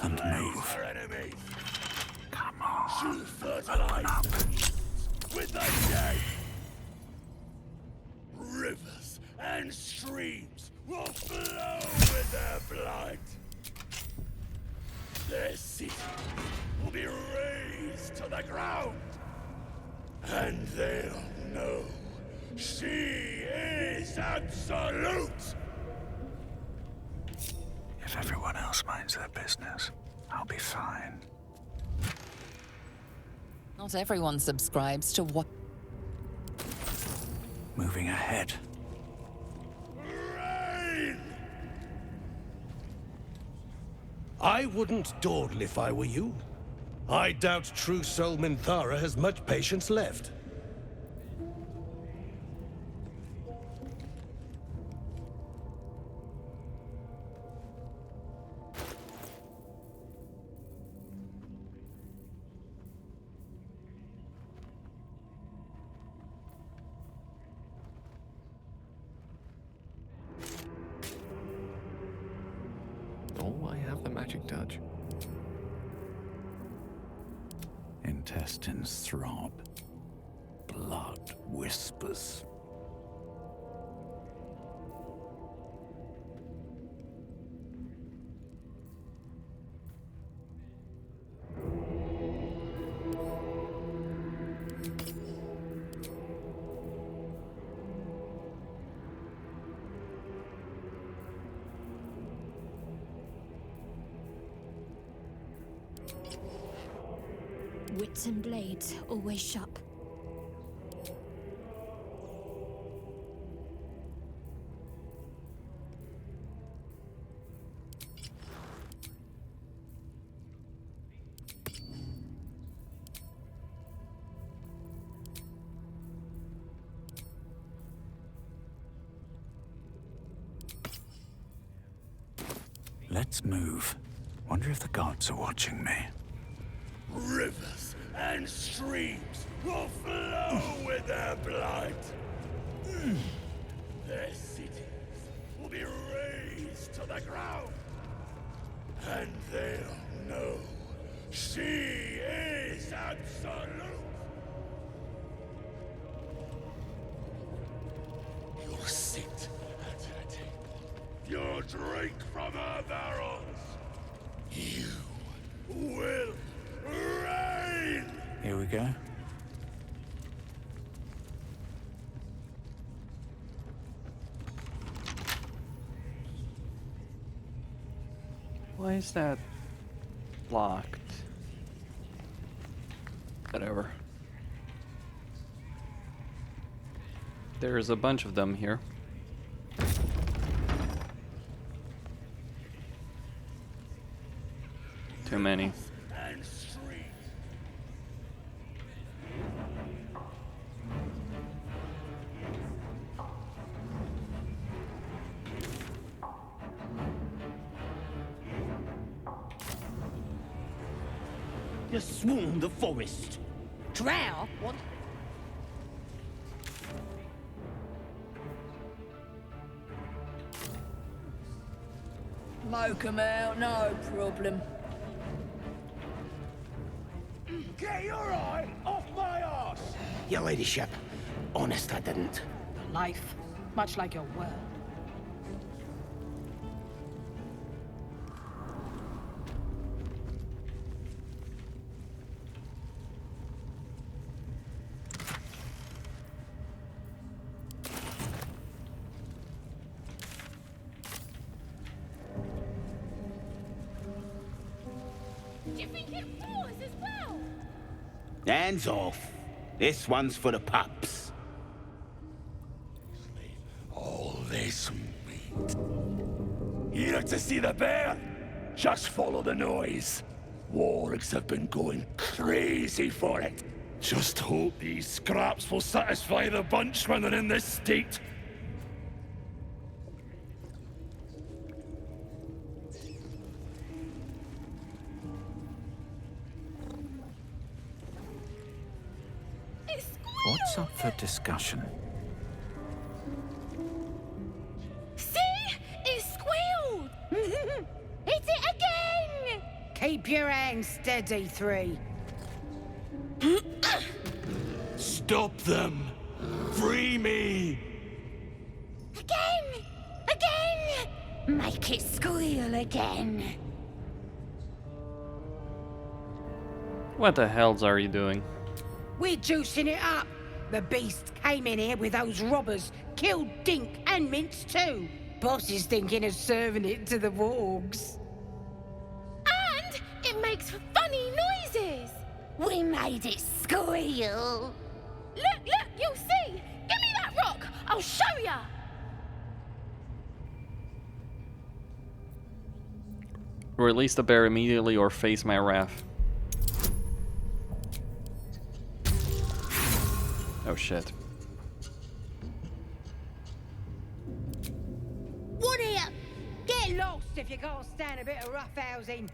[SPEAKER 15] and move.
[SPEAKER 3] Her enemies.
[SPEAKER 15] Come on.
[SPEAKER 3] She'll fertilize with the dead. Rivers and streams will flow with their blood. Their city will be razed to the ground. And they'll know she is Absolute.
[SPEAKER 15] If everyone else minds their business, I'll be fine.
[SPEAKER 6] Not everyone subscribes to what.
[SPEAKER 15] Moving ahead.
[SPEAKER 3] Rain!
[SPEAKER 20] I wouldn't dawdle if I were you. I doubt true soul Minthara has much patience left.
[SPEAKER 12] Oh, I have the magic touch.
[SPEAKER 15] Intestines throb. Blood whispers.
[SPEAKER 9] Wits and blades, always sharp.
[SPEAKER 15] Let's move. Wonder if the gods are watching me.
[SPEAKER 3] Rivers and streams will flow with their blood. Their cities will be razed to the ground. And they'll know she is Absolute. You'll sit at her table. You'll drink from her barrels. You will reign!
[SPEAKER 15] Here we go.
[SPEAKER 1] Why is that locked? Whatever. There's a bunch of them here. Too many.
[SPEAKER 16] You swarm the forest.
[SPEAKER 11] Drow? What?
[SPEAKER 13] Smoke 'em out, no problem.
[SPEAKER 16] Get your eye off my ass!
[SPEAKER 3] Your ladyship, honest I didn't.
[SPEAKER 18] Life, much like your world.
[SPEAKER 4] Do you think it falls as well?
[SPEAKER 16] Hands off. This one's for the pups.
[SPEAKER 3] All this meat. Here to see the bear? Just follow the noise. Wargs have been going crazy for it. Just hope these scraps will satisfy the bunch when they're in this state.
[SPEAKER 15] What's up for discussion?
[SPEAKER 21] See? It squealed! Hit it again!
[SPEAKER 16] Keep your hands steady, 3.
[SPEAKER 3] Stop them! Free me!
[SPEAKER 21] Again! Again! Make it squeal again.
[SPEAKER 1] What the hells are you doing?
[SPEAKER 16] We're juicing it up. The beast came in here with those robbers, killed Dink and Mince too. Boss is thinking of serving it to the wargs.
[SPEAKER 21] And it makes funny noises.
[SPEAKER 11] We made it squeal.
[SPEAKER 21] Look, you'll see. Give me that rock. I'll show ya.
[SPEAKER 1] Release the bear immediately or face my wrath. Oh shit.
[SPEAKER 16] What here? Get lost if you can't stand a bit of roughhousing.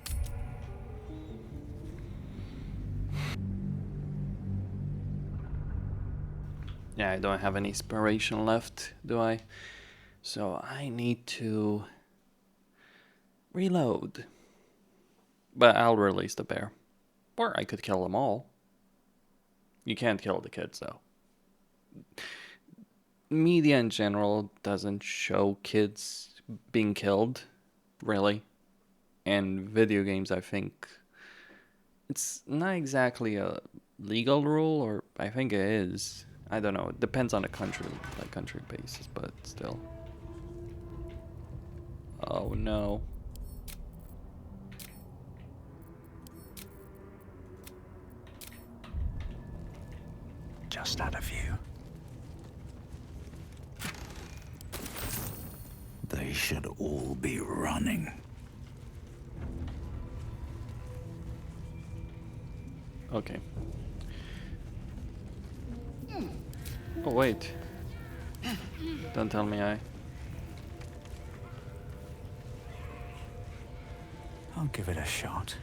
[SPEAKER 1] Yeah, I don't have any inspiration left, do I? So I need to reload. But I'll release the bear. Or I could kill them all. You can't kill the kids though. Media in general doesn't show kids being killed, really. And video games, I think it's not exactly a legal rule, or I think it is. I don't know. It depends on the country, like country basis, but still. Oh no.
[SPEAKER 15] Just out of view. They should all be running.
[SPEAKER 1] Okay. Oh wait. Don't tell me
[SPEAKER 15] I'll give it a shot.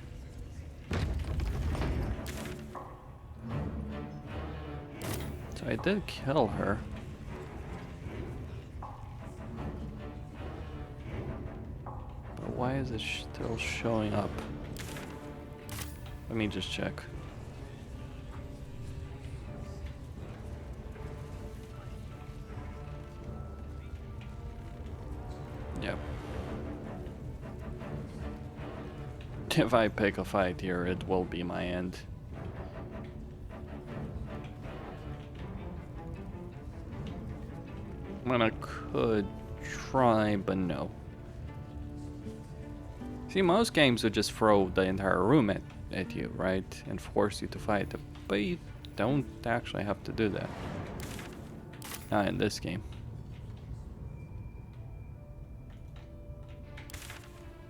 [SPEAKER 1] So I did kill her. But why is it still showing up? Let me just check. Yep. If I pick a fight here, it will be my end. I could try, but no. See, most games would just throw the entire room at you, right? And force you to fight. But you don't actually have to do that. Not in this game.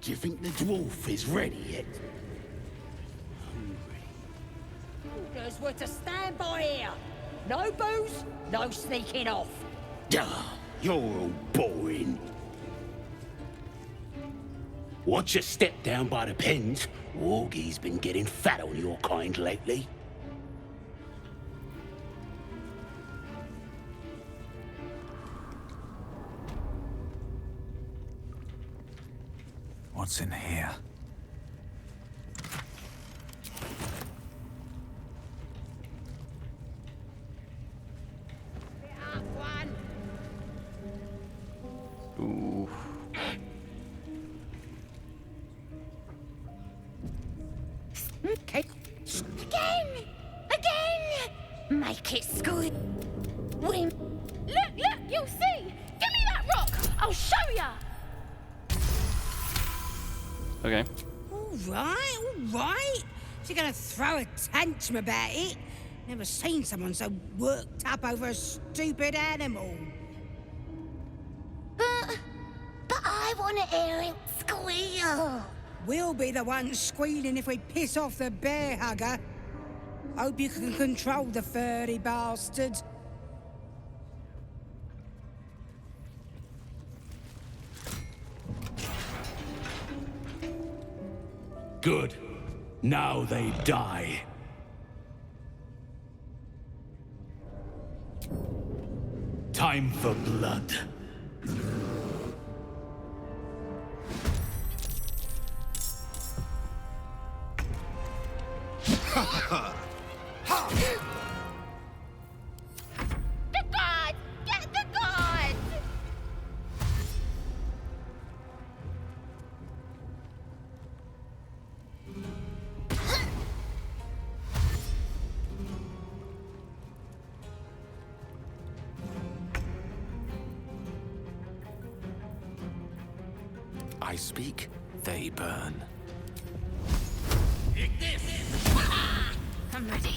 [SPEAKER 3] Do you think the dwarf is ready yet?
[SPEAKER 11] Orders were to stand by here. No booze, no sneaking off.
[SPEAKER 3] Duh, you're all boring. Watch your step down by the pens. Wargie's been getting fat on your kind lately.
[SPEAKER 15] What's in here?
[SPEAKER 1] Ooh.
[SPEAKER 11] Okay. Again! Make it squeak. Win.
[SPEAKER 21] Look, you'll see. Give me that rock. I'll show ya.
[SPEAKER 1] Okay.
[SPEAKER 16] All right. So you're gonna throw a tantrum about it? Never seen someone so worked up over a stupid animal.
[SPEAKER 11] But I want to hear it squeal.
[SPEAKER 16] We'll be the ones squealing if we piss off the bear hugger. Hope you can control the furry bastard.
[SPEAKER 3] Good. Now they die. Time for blood.
[SPEAKER 21] The gods! Get the gods!
[SPEAKER 8] I speak, they burn.
[SPEAKER 9] I'm ready.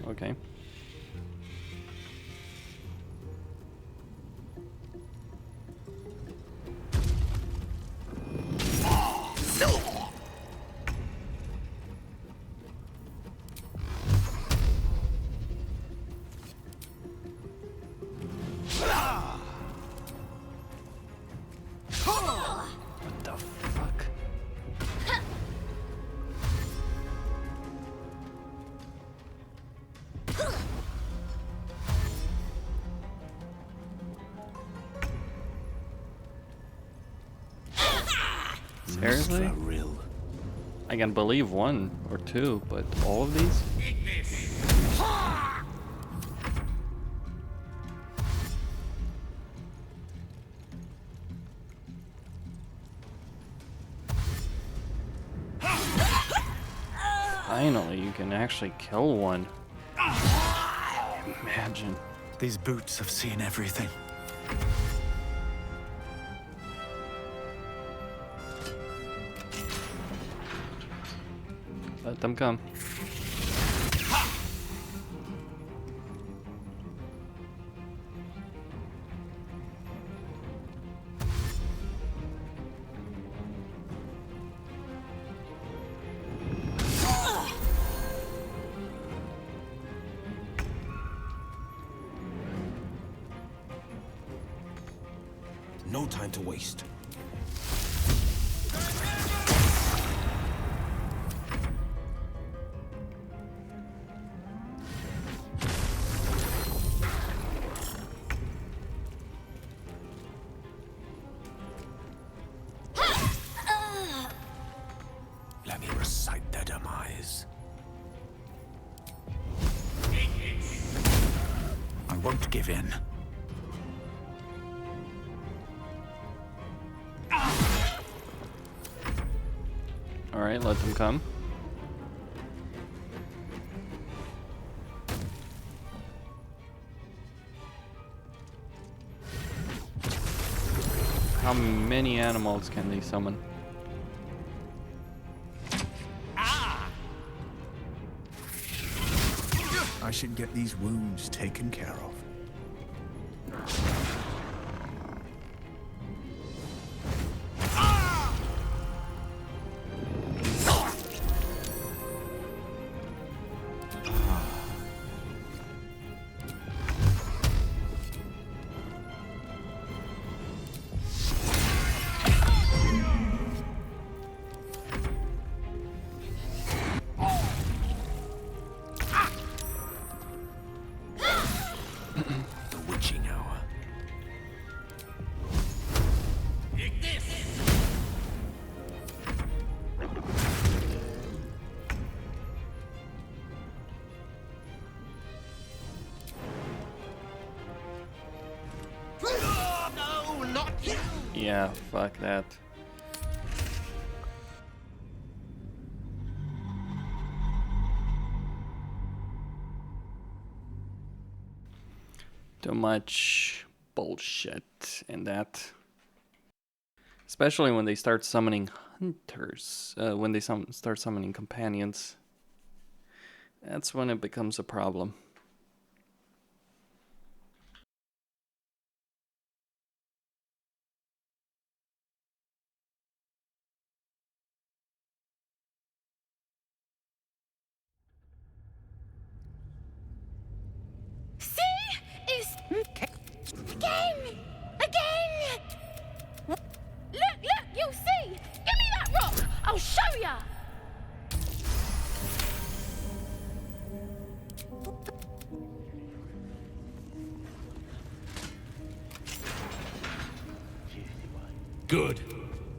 [SPEAKER 1] Okay. What the fuck? Seriously? I can believe one or two, but all of these? Finally, you can actually kill one. Imagine.
[SPEAKER 15] These boots have seen everything.
[SPEAKER 1] Let them come.
[SPEAKER 17] No time to waste.
[SPEAKER 15] Let me recite their demise. I won't give in.
[SPEAKER 1] Alright, let them come. How many animals can they summon?
[SPEAKER 7] I should get these wounds taken care of.
[SPEAKER 1] Yeah, fuck that. Too much bullshit in that. Especially when they start summoning hunters, when they start summoning companions. That's when it becomes a problem.
[SPEAKER 21] See? It's... Again! Again! Look, you'll see! Give me that rock! I'll show ya!
[SPEAKER 3] Good.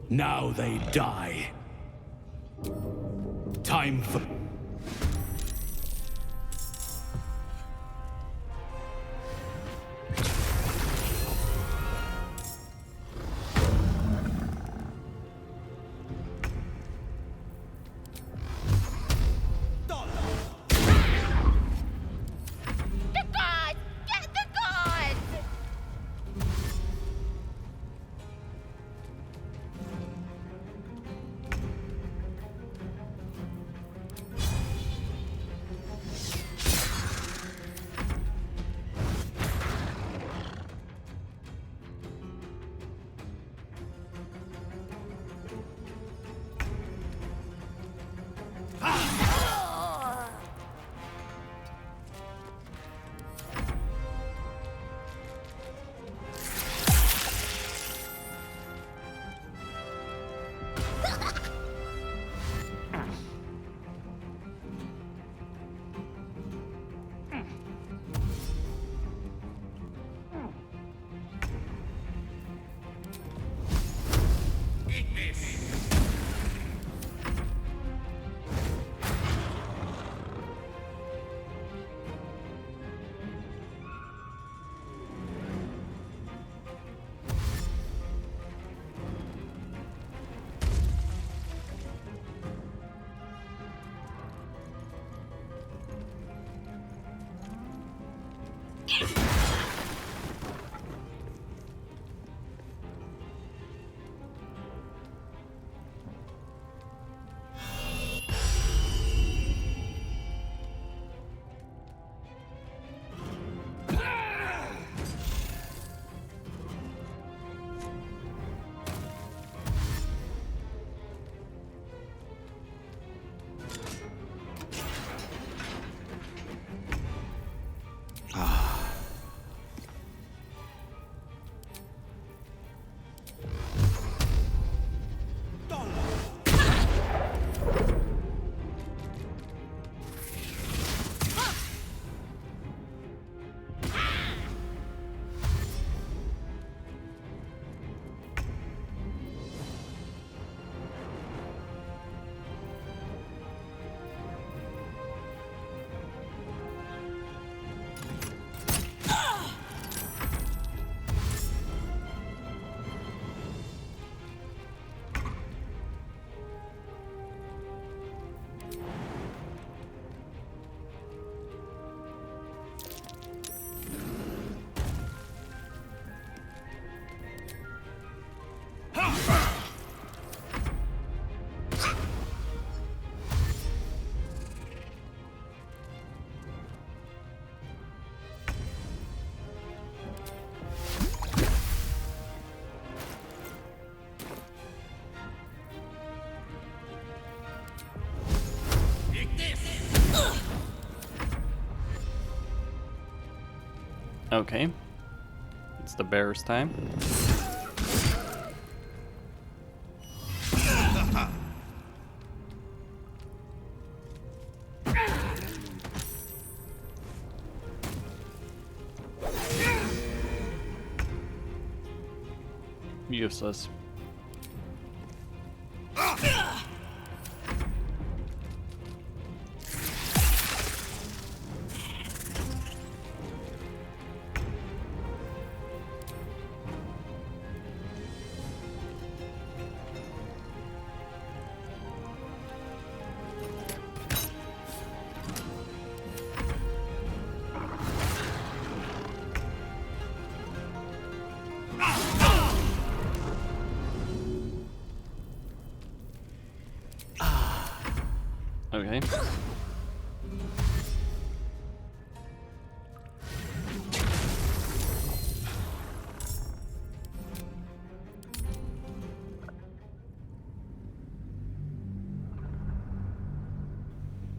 [SPEAKER 3] Now they die. Time for...
[SPEAKER 21] The god! Get the god!
[SPEAKER 1] Okay. It's the bear's time. Useless. Okay.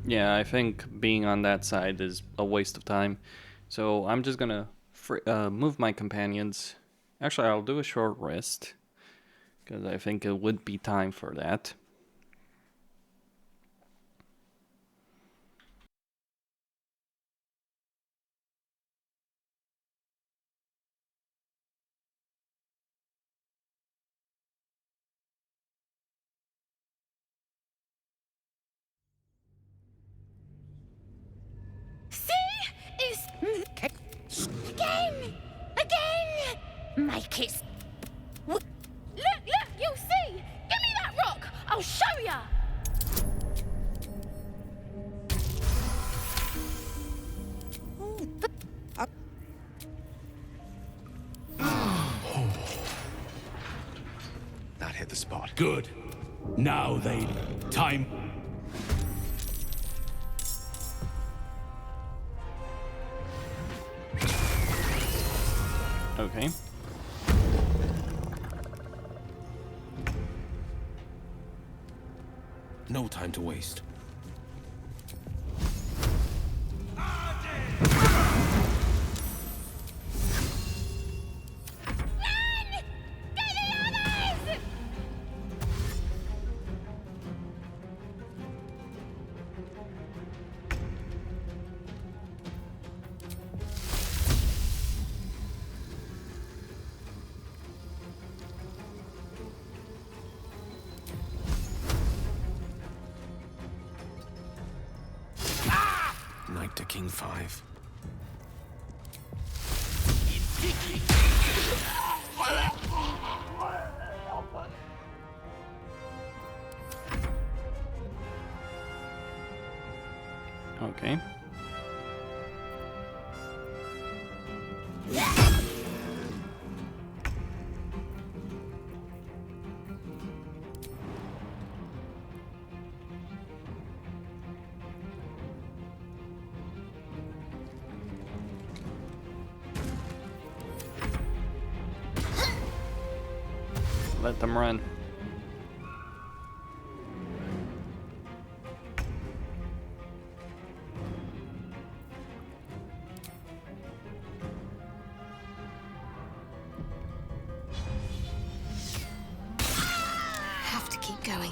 [SPEAKER 1] Yeah, I think being on that side is a waste of time. So I'm just gonna move my companions. Actually, I'll do a short rest, because I think it would be time for that.
[SPEAKER 21] Again! Again! Make it... Look, you'll see! Give me that rock! I'll show ya!
[SPEAKER 12] That hit the spot.
[SPEAKER 15] Good. Now they... Time...
[SPEAKER 1] Okay.
[SPEAKER 17] No time to waste. Knight to King 5.
[SPEAKER 1] Okay. Let them run.
[SPEAKER 9] Have to keep going.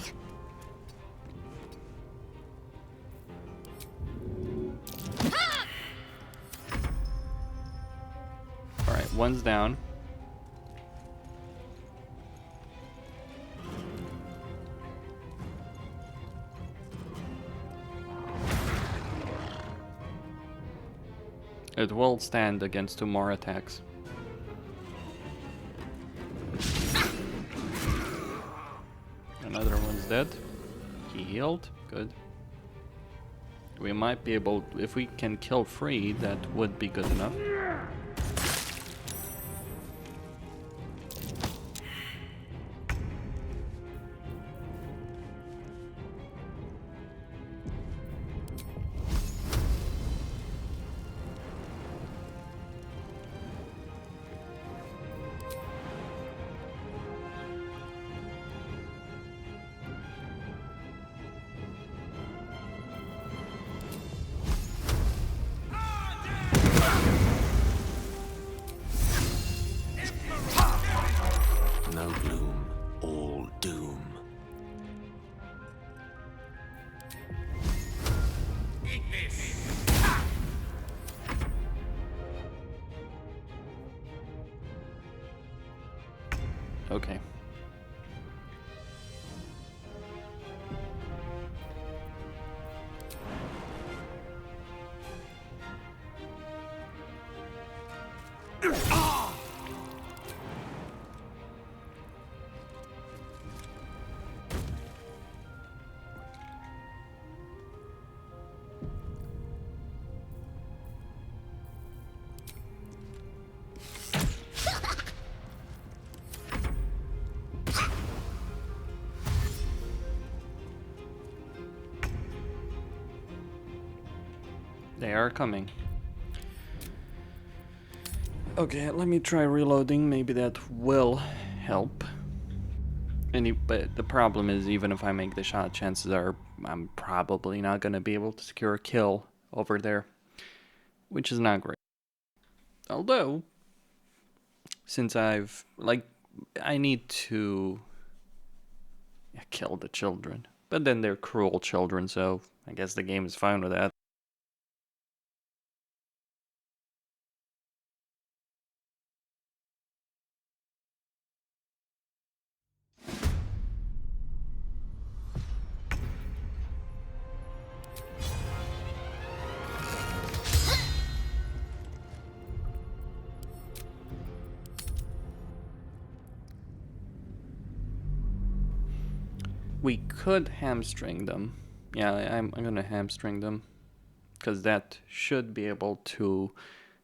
[SPEAKER 1] All right, one's down. It will stand against 2 more attacks. Another one's dead. He healed. Good. We might be able, if we can kill 3, that would be good enough.
[SPEAKER 17] No gloom, all doom. Eat this!
[SPEAKER 1] Okay. They are coming. Okay, let me try reloading. Maybe that will help. But the problem is, even if I make the shot, chances are I'm probably not going to be able to secure a kill over there, which is not great. Although, since I need to kill the children. But then they're cruel children, so I guess the game is fine with that. We could hamstring them. Yeah, I'm gonna hamstring them. Because that should be able to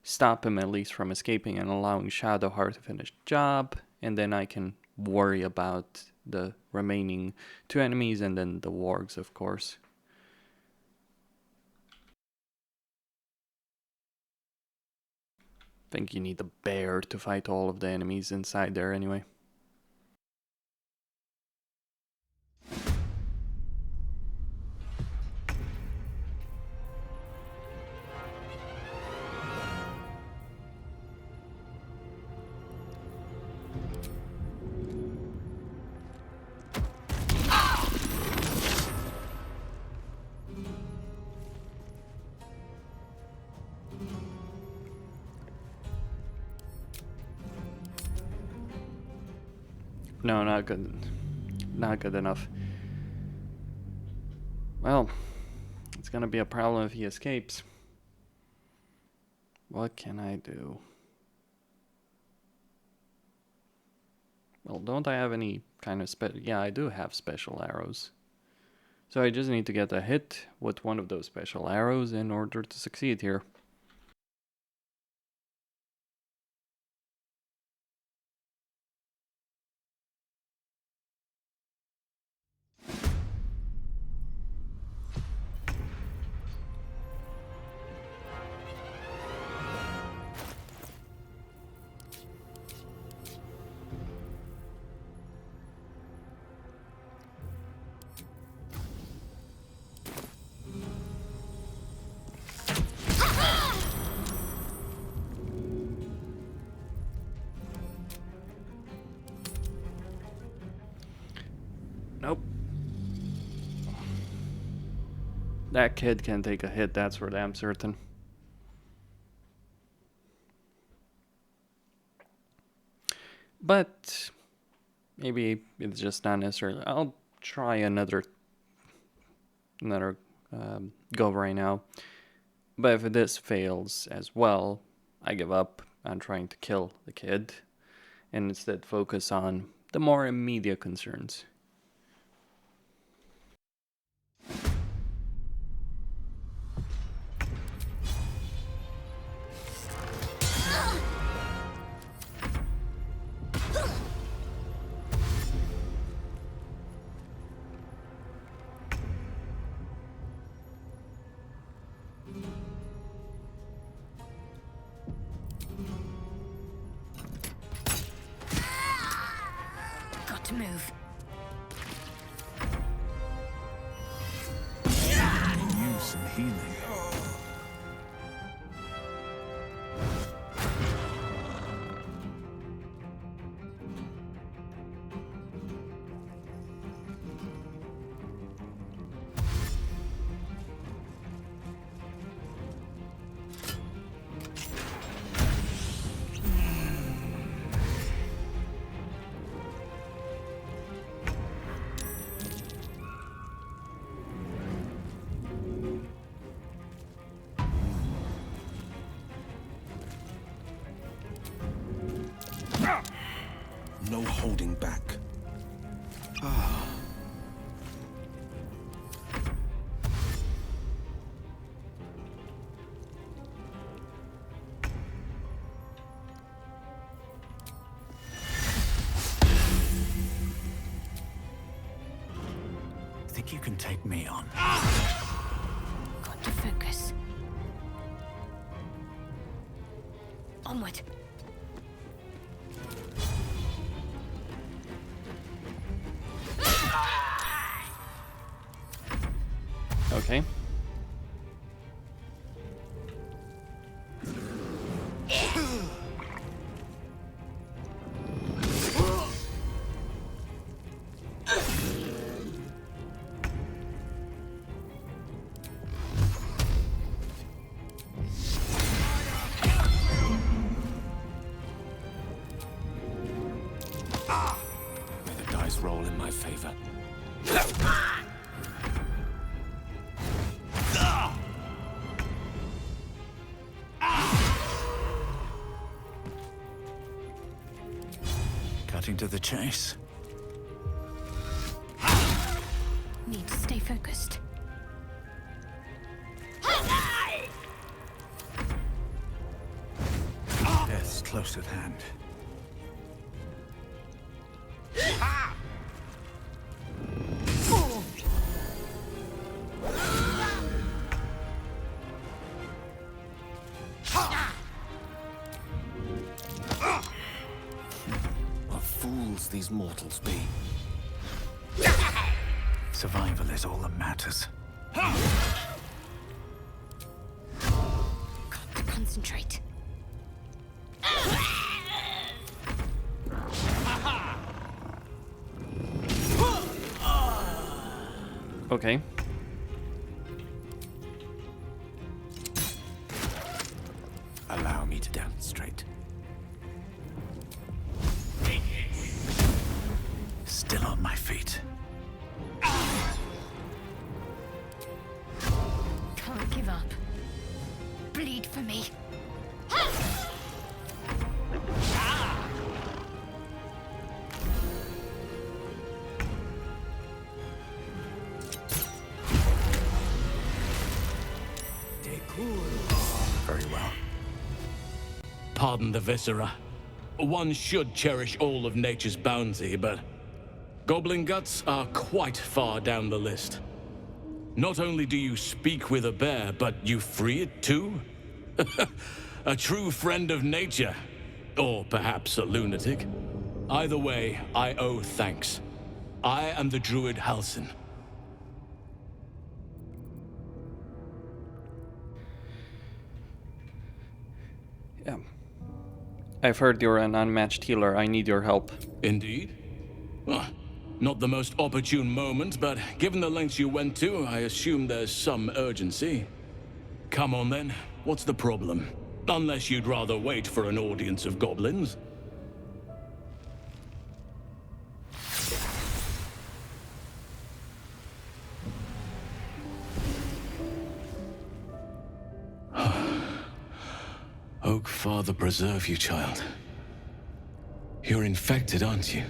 [SPEAKER 1] stop him at least from escaping and allowing Shadowheart to finish the job. And then I can worry about the remaining 2 enemies and then the wargs, of course. I think you need the bear to fight all of the enemies inside there anyway. No, not good. Not good enough. Well, it's gonna be a problem if he escapes. What can I do? Well, don't I have any kind of yeah, I do have special arrows. So I just need to get a hit with one of those special arrows in order to succeed here. Nope. That kid can take a hit, that's for damn certain. But maybe it's just not necessarily. I'll try another go right now. But if this fails as well, I give up on trying to kill the kid and instead focus on the more immediate concerns.
[SPEAKER 9] To move.
[SPEAKER 15] Use some healing.
[SPEAKER 7] No holding back. Ah.
[SPEAKER 15] Think you can take me on?
[SPEAKER 9] Got to focus. Onward.
[SPEAKER 1] Okay.
[SPEAKER 17] May the dice roll in my favor.
[SPEAKER 15] Cutting to the chase.
[SPEAKER 9] Need to stay focused.
[SPEAKER 15] Death's close at hand.
[SPEAKER 17] What fools these mortals be.
[SPEAKER 15] Survival is all that matters.
[SPEAKER 9] Got to concentrate.
[SPEAKER 1] Okay.
[SPEAKER 17] Allow me to demonstrate.
[SPEAKER 15] Still on my feet.
[SPEAKER 9] Can't give up. Bleed for me.
[SPEAKER 15] Very well.
[SPEAKER 20] Pardon the viscera. One should cherish all of nature's bounty, but goblin guts are quite far down the list. Not only do you speak with a bear, but you free it too? A true friend of nature. Or perhaps a lunatic. Either way, I owe thanks. I am the druid Halsin.
[SPEAKER 1] Yeah. I've heard you're an unmatched healer. I need your help.
[SPEAKER 20] Indeed? Well, not the most opportune moment, but given the lengths you went to, I assume there's some urgency. Come on then, what's the problem? Unless you'd rather wait for an audience of goblins. Oak Father preserve you, child. You're infected, aren't you?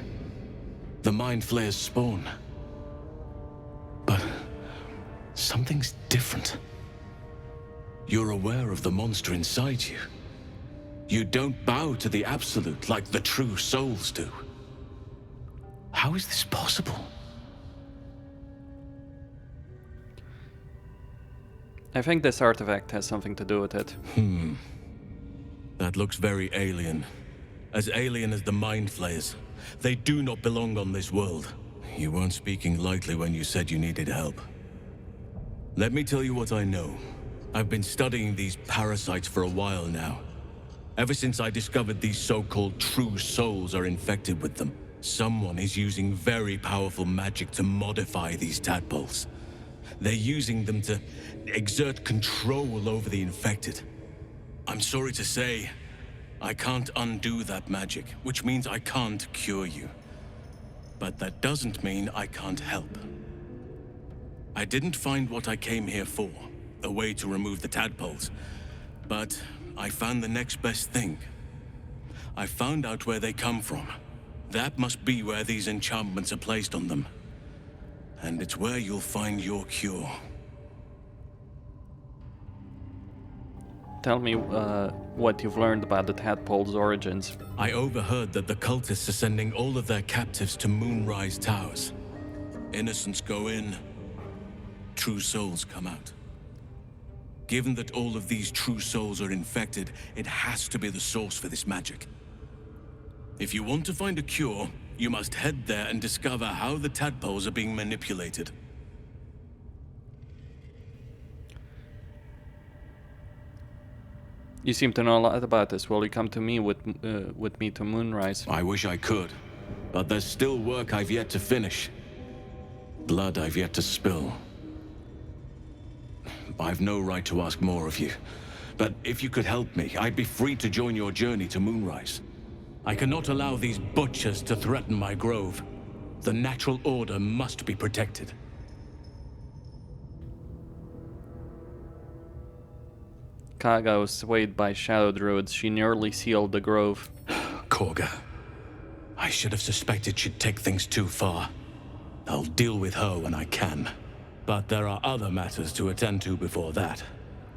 [SPEAKER 20] The Mind Flayer's spawn. But something's different. You're aware of the monster inside you. You don't bow to the Absolute like the true souls do. How is this possible?
[SPEAKER 1] I think this artifact has something to do with it.
[SPEAKER 20] That looks very alien. As alien as the Mind Flayers. They do not belong on this world. You weren't speaking lightly when you said you needed help. Let me tell you what I know. I've been studying these parasites for a while now. Ever since I discovered these so-called true souls are infected with them, someone is using very powerful magic to modify these tadpoles. They're using them to exert control over the infected. I'm sorry to say, I can't undo that magic, which means I can't cure you. But that doesn't mean I can't help. I didn't find what I came here for, a way to remove the tadpoles, but I found the next best thing. I found out where they come from. That must be where these enchantments are placed on them. And it's where you'll find your cure.
[SPEAKER 1] Tell me what you've learned about the tadpole's origins.
[SPEAKER 20] I overheard that the cultists are sending all of their captives to Moonrise Towers. Innocents go in, true souls come out. Given that all of these true souls are infected, it has to be the source for this magic. If you want to find a cure, you must head there and discover how the tadpoles are being manipulated.
[SPEAKER 1] You seem to know a lot about this. Will you come to me with me to Moonrise?
[SPEAKER 20] I wish I could, but there's still work I've yet to finish. Blood I've yet to spill. I've no right to ask more of you, but if you could help me, I'd be free to join your journey to Moonrise. I cannot allow these butchers to threaten my grove. The natural order must be protected.
[SPEAKER 1] Kaga was swayed by shadow druids. She nearly sealed the grove.
[SPEAKER 20] Korga. I should have suspected she'd take things too far. I'll deal with her when I can. But there are other matters to attend to before that.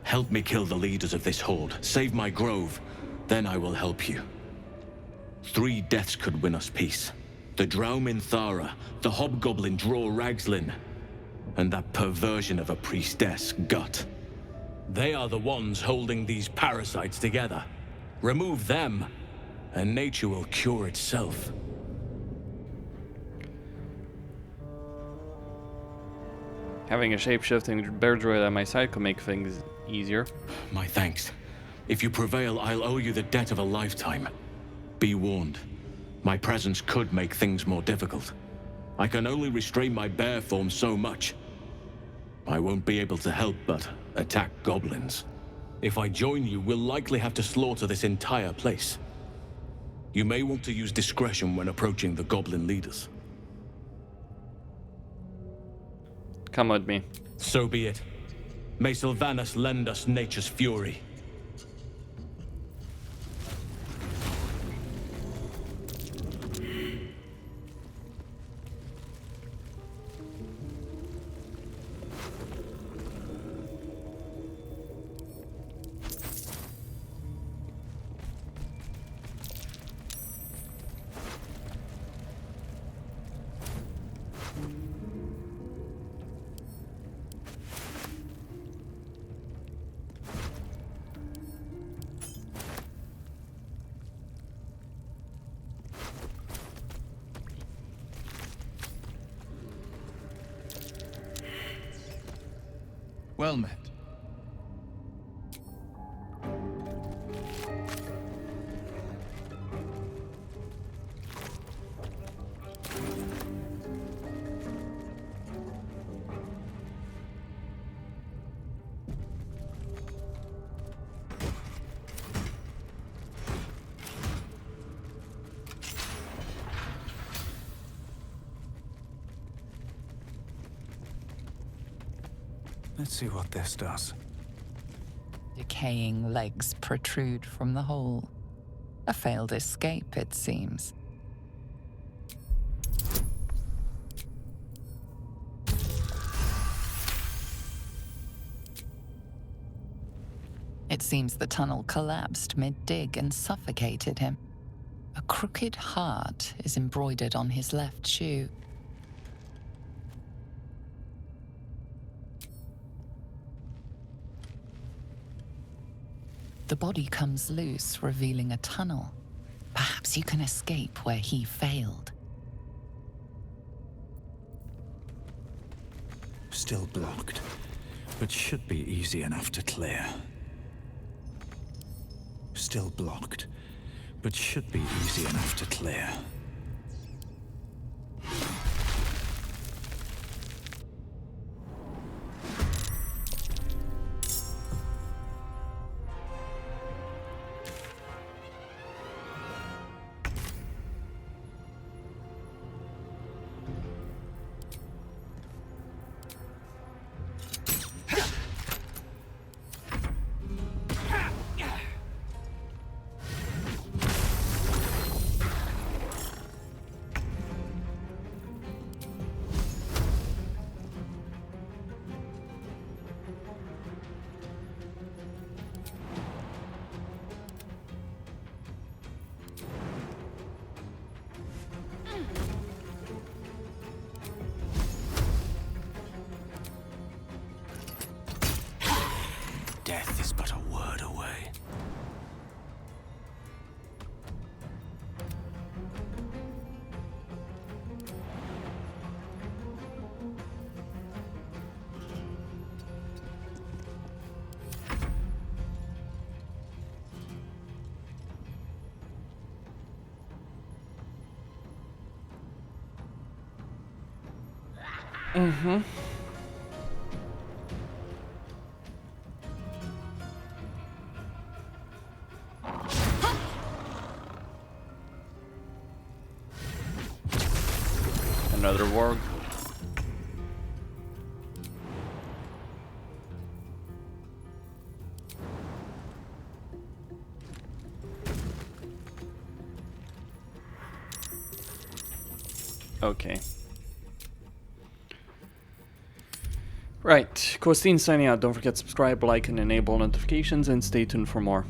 [SPEAKER 20] Help me kill the leaders of this horde. Save my grove. Then I will help you. 3 deaths could win us peace. The Drow Minthara, the Hobgoblin Dror Ragzlin, and that perversion of a priestess, Gut. They are the ones holding these parasites together. Remove them, and nature will cure itself.
[SPEAKER 1] Having a shape-shifting bear droid at my side could make things easier.
[SPEAKER 20] My thanks. If you prevail, I'll owe you the debt of a lifetime. Be warned. My presence could make things more difficult. I can only restrain my bear form so much. I won't be able to help but attack goblins. If I join you, we'll likely have to slaughter this entire place. You may want to use discretion when approaching the goblin leaders.
[SPEAKER 1] Come with me.
[SPEAKER 20] So be it. May Sylvanas lend us nature's fury.
[SPEAKER 7] Well met.
[SPEAKER 15] Let's see what this does.
[SPEAKER 6] Decaying legs protrude from the hole. A failed escape, it seems. It seems the tunnel collapsed mid-dig and suffocated him. A crooked heart is embroidered on his left shoe. The body comes loose, revealing a tunnel. Perhaps you can escape where he failed.
[SPEAKER 15] Still blocked, but should be easy enough to clear. Still blocked, but should be easy enough to clear.
[SPEAKER 1] Mm-hmm. Another warg. Okay. Right, Costin signing out. Don't forget to subscribe, like, and enable notifications, and stay tuned for more.